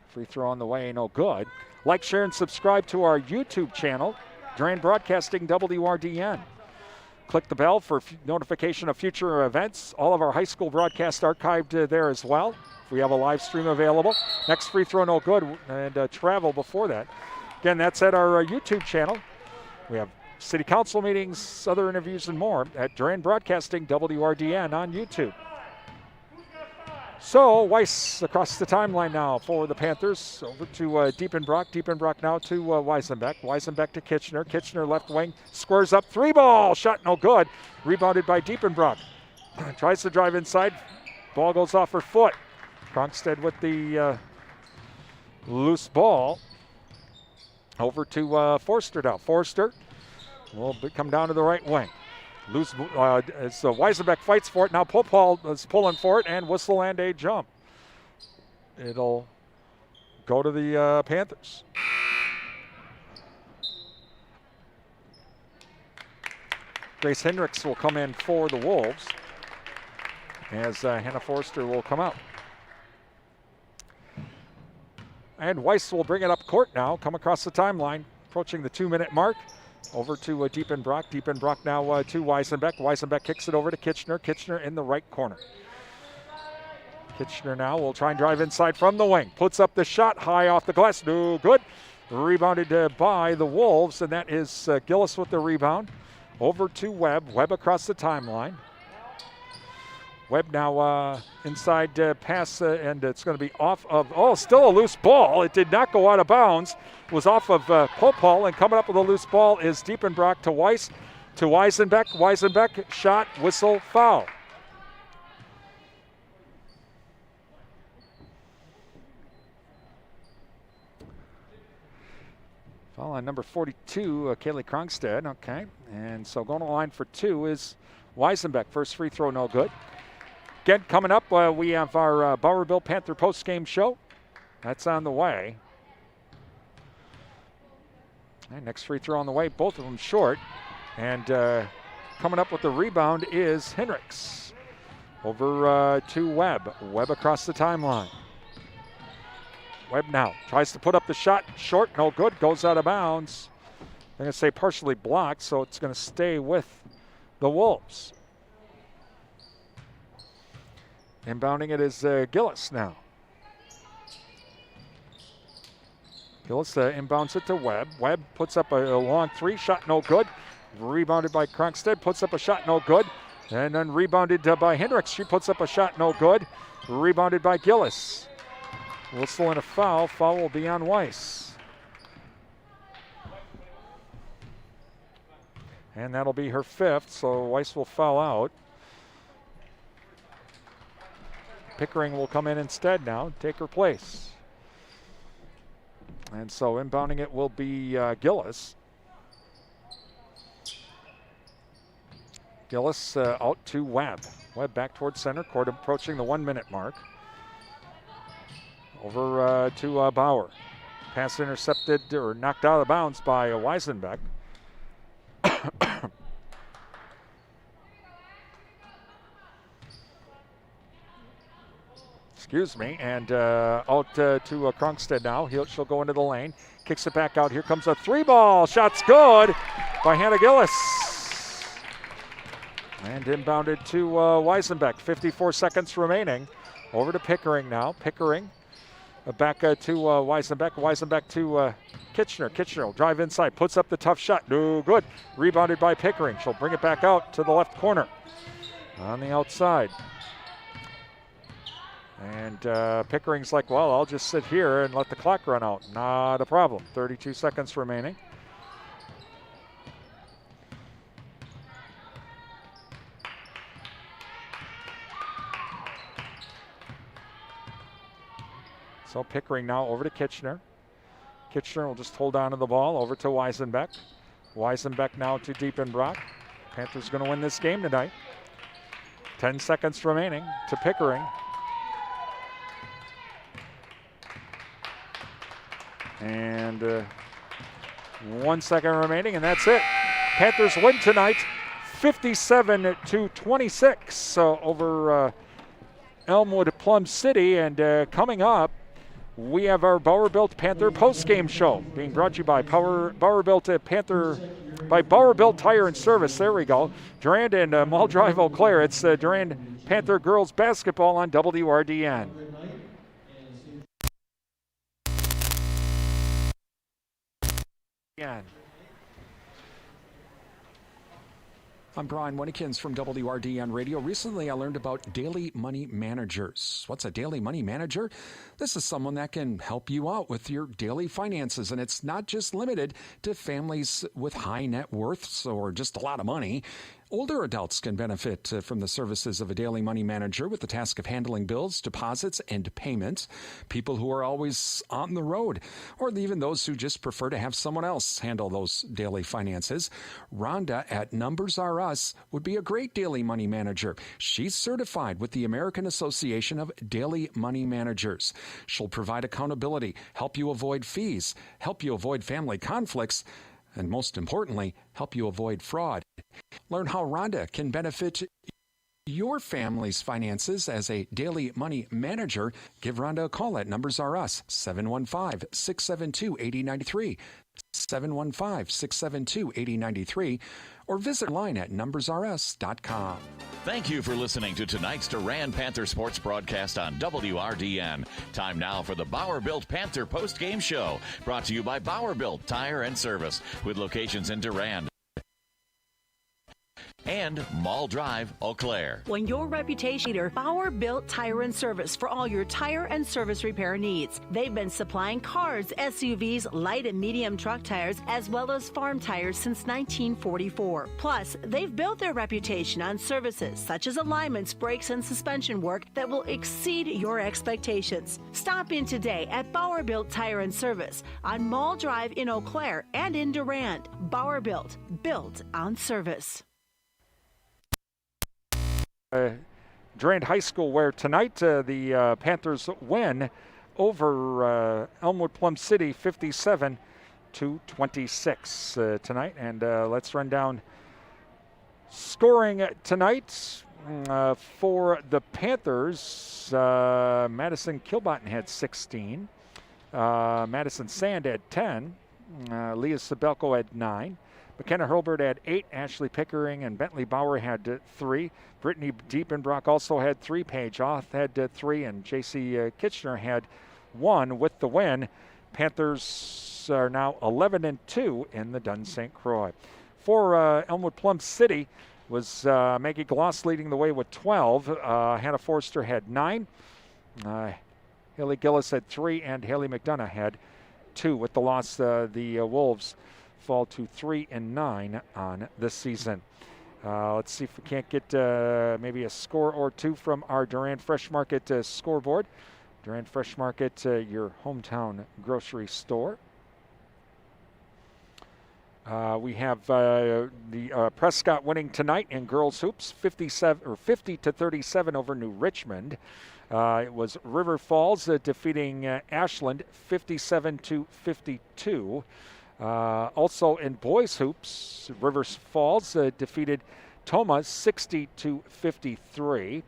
Free throw on the way, no good. Like, share, and subscribe to our YouTube channel, Durand Broadcasting WRDN. Click the bell for notification of future events. All of our high school broadcasts archived there as well. We have a live stream available. Next free throw, no good, and travel before that. Again, that's at our YouTube channel. We have city council meetings, other interviews, and more at Durand Broadcasting WRDN on YouTube. So Weiss across the timeline now for the Panthers. Over to Diepenbrock. Diepenbrock now to Weisenbeck. Weisenbeck to Kitchener. Kitchener left wing. Squares up. 3-ball. Shot no good. Rebounded by Diepenbrock. Tries to drive inside. Ball goes off her foot. Krogstad with the loose ball. Over to Forster now. Forster will come down to the right wing. Loose, so Weisenbeck fights for it. Now Popal is pulling for it, and whistle and a jump. It'll go to the Panthers. Grace Hendricks will come in for the Wolves as Hannah Forster will come out. And Weiss will bring it up court now, come across the timeline, approaching the 2-minute mark. Over to Diepenbrock. Diepenbrock now to Weisenbeck. Weisenbeck kicks it over to Kitchener. Kitchener in the right corner. Kitchener now will try and drive inside from the wing. Puts up the shot high off the glass. No good. Rebounded by the Wolves, and that is Gillis with the rebound. Over to Webb. Webb across the timeline. Webb now inside pass, and it's going to be off of, still a loose ball. It did not go out of bounds. It was off of Popal, and coming up with a loose ball is Diepenbrock to Weiss, to Weisenbeck. Weisenbeck, shot, whistle, foul. Foul on number 42, Kaylee Krongstad. Okay, and so going to the line for two is Weisenbeck. First free throw, no good. Again, coming up, we have our Bowerville Panther postgame show. That's on the way. And next free throw on the way, both of them short. And coming up with the rebound is Hendricks. Over to Webb. Webb across the timeline. Webb now tries to put up the shot. Short, no good, goes out of bounds. I'm going to say partially blocked, so it's going to stay with the Wolves. Inbounding it is Gillis now. Gillis inbounds it to Webb. Webb puts up a long three, shot no good. Rebounded by Krongstad, puts up a shot no good. And then rebounded by Hendricks. She puts up a shot no good. Rebounded by Gillis. Whistle and a foul. Foul will be on Weiss. And that'll be her fifth, so Weiss will foul out. Pickering will come in instead now, take her place. And so inbounding it will be Gillis. Gillis out to Webb. Webb back towards center court, approaching the 1 minute mark. Over to Bauer. Pass intercepted or knocked out of bounds by Weisenbeck. Excuse me, and out to Krongstad now. She'll go into the lane, kicks it back out. Here comes a three ball. Shot's good by Hannah Gillis. And inbounded to Weisenbeck. 54 seconds remaining. Over to Pickering now. Pickering back to Weisenbeck. Weisenbeck to Kitchener. Kitchener will drive inside, puts up the tough shot. No good. Rebounded by Pickering. She'll bring it back out to the left corner on the outside. And Pickering's like, well, I'll just sit here and let the clock run out. Not a problem. 32 seconds remaining. So Pickering now over to Kitchener. Kitchener will just hold on to the ball. Over to Weisenbeck. Weisenbeck now to Diepenbrock. Panthers going to win this game tonight. 10 seconds remaining to Pickering. And 1 second remaining, and that's it. Panthers win tonight, 57-26 over Elmwood-Plum City. And coming up, we have our Bowerville Panther postgame show being brought to you by Bowerville Panther, by Bowerville Tire and Service. There we go. Durand and Mall Drive, Eau Claire. It's Durand Panther girls basketball on WRDN. I'm Brian Winnekins from WRDN Radio. Recently, I learned about daily money managers. What's a daily money manager? This is someone that can help you out with your daily finances, and it's not just limited to families with high net worths or just a lot of money. Older adults can benefit from the services of a daily money manager with the task of handling bills, deposits, and payments. People who are always on the road, or even those who just prefer to have someone else handle those daily finances. Rhonda at Numbers R Us would be a great daily money manager. She's certified with the American Association of Daily Money Managers. She'll provide accountability, help you avoid fees, help you avoid family conflicts, and most importantly, help you avoid fraud. Learn how Rhonda can benefit your family's finances as a daily money manager. Give Rhonda a call at Numbers R Us, 715-672-8093, 715-672-8093, or visit online at numbersrs.com. Thank you for listening to tonight's Durand Panther Sports broadcast on WRDN. Time now for the Bowerville Panther post-game show, brought to you by Bowerville Tire and Service, with locations in Durand and Mall Drive, Eau Claire. When your reputation leader, Bauer Built Tire and Service for all your tire and service repair needs. They've been supplying cars, SUVs, light and medium truck tires, as well as farm tires since 1944. Plus, they've built their reputation on services such as alignments, brakes, and suspension work that will exceed your expectations. Stop in today at Bauer Built Tire and Service on Mall Drive in Eau Claire and in Durand. Bauer Built on service. Durand High School, where tonight the Panthers win over Elmwood-Plum City 57-26 tonight. And let's run down scoring tonight for the Panthers. Madison Kilbotton had 16. Madison Sand had 10. Leah Sabelko had 9. McKenna Hurlbert had 8. Ashley Pickering and Bentley Bauer had 3. Brittany Diepenbrock also had 3. Paige Oth had 3. And J.C. Kitchener had 1 with the win. Panthers are now 11-2 in the Dunn St. Croix. For Elmwood-Plum City was Maggie Gloss leading the way with 12. Hannah Forster had 9. Haley Gillis had 3. And Haley McDonough had 2. With the loss, the Wolves fall to 3-9 on the season. Let's see if we can't get maybe a score or two from our Durand Fresh Market scoreboard. Durand Fresh Market, your hometown grocery store. We have the Prescott winning tonight in girls hoops, 50-37 over New Richmond. It was River Falls defeating Ashland 57-52. Also in boys hoops, River Falls defeated Toma 60-53.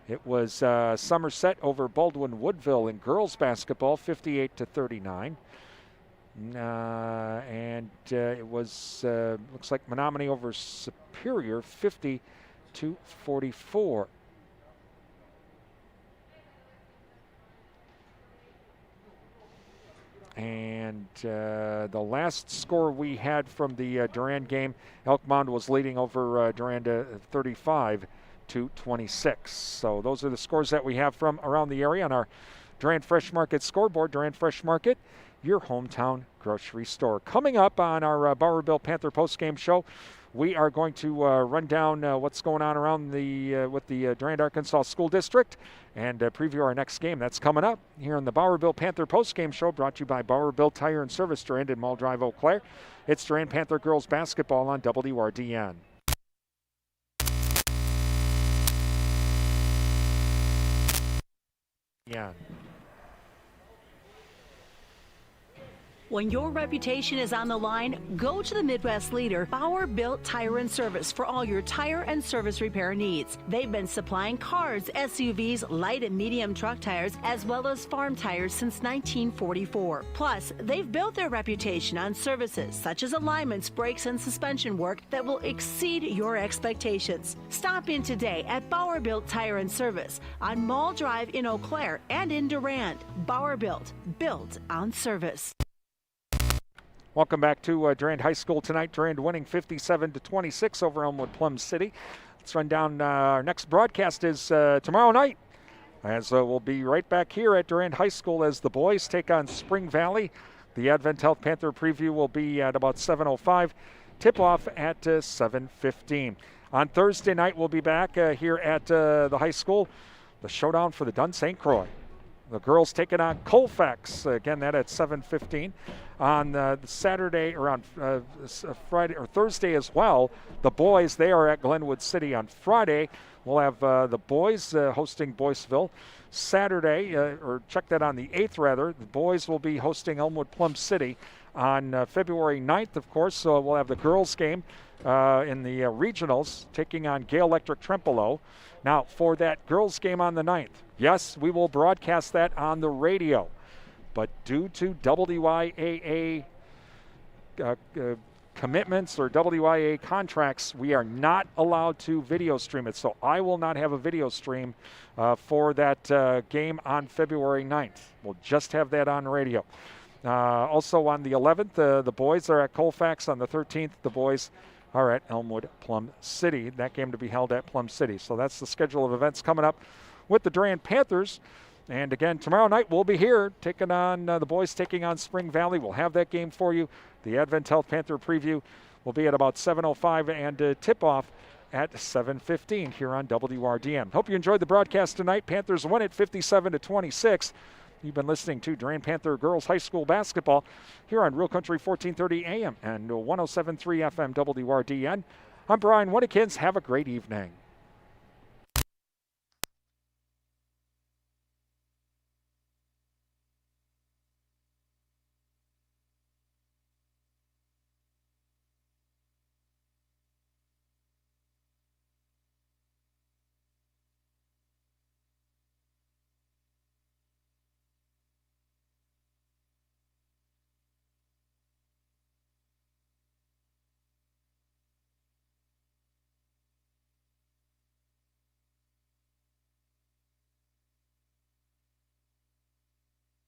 It was Somerset over Baldwin Woodville in girls basketball 58-39. And it was looks like Menominee over Superior 50-44. And the last score we had from the Durand game, Elkmont was leading over Durand 35-26. So those are the scores that we have from around the area on our Durand Fresh Market scoreboard. Durand Fresh Market, your hometown grocery store. Coming up on our Bauer Bill Panther postgame show, we are going to run down what's going on around with the Durand, Arkansas School District and preview our next game. That's coming up here on the Bauer Bill Panther postgame show, brought to you by Bauer Bill Tire and Service, Durand and Mall Drive, Eau Claire. It's Durand Panther girls basketball on WRDN. Yeah. When your reputation is on the line, go to the Midwest leader, Bauer Built Tire and Service for all your tire and service repair needs. They've been supplying cars, SUVs, light and medium truck tires, as well as farm tires since 1944. Plus, they've built their reputation on services such as alignments, brakes, and suspension work that will exceed your expectations. Stop in today at Bauer Built Tire and Service on Mall Drive in Eau Claire and in Durand. Bauer Built on service. Welcome back to Durand High School tonight. Durand winning 57-26 over Elmwood-Plum City. Let's run down. Our next broadcast is tomorrow night, as we'll be right back here at Durand High School as the boys take on Spring Valley. The Advent Health Panther preview will be at about 7:05. Tip-off at 7:15. On Thursday night, we'll be back here at the high school. The showdown for the Dunn St. Croix. The girls taking on Colfax. Again, that at 7:15. On Saturday or on Friday or Thursday as well, the boys, they are at Glenwood City. On Friday, we'll have the boys hosting Boyceville. Saturday, or check that on the 8th rather, the boys will be hosting Elmwood-Plum City. On February 9th, of course, so we'll have the girls game in the regionals taking on Gale Electric Trempealeau. Now, for that girls game on the 9th, yes, we will broadcast that on the radio. But due to WYAA commitments or WYAA contracts, we are not allowed to video stream it. So I will not have a video stream for that game on February 9th. We'll just have that on radio. Also on the 11th, the boys are at Colfax. On the 13th, the boys are at Elmwood-Plum City. That game to be held at Plum City. So that's the schedule of events coming up with the Durand Panthers. And again, tomorrow night we'll be here taking on the boys taking on Spring Valley. We'll have that game for you. The Advent Health Panther preview will be at about 7:05 and tip-off at 7:15 here on WRDN. Hope you enjoyed the broadcast tonight. Panthers win it 57-26. You've been listening to Durand Panther Girls High School Basketball here on Real Country 1430 AM and 107.3 FM WRDN. I'm Brian Winnikins. Have a great evening.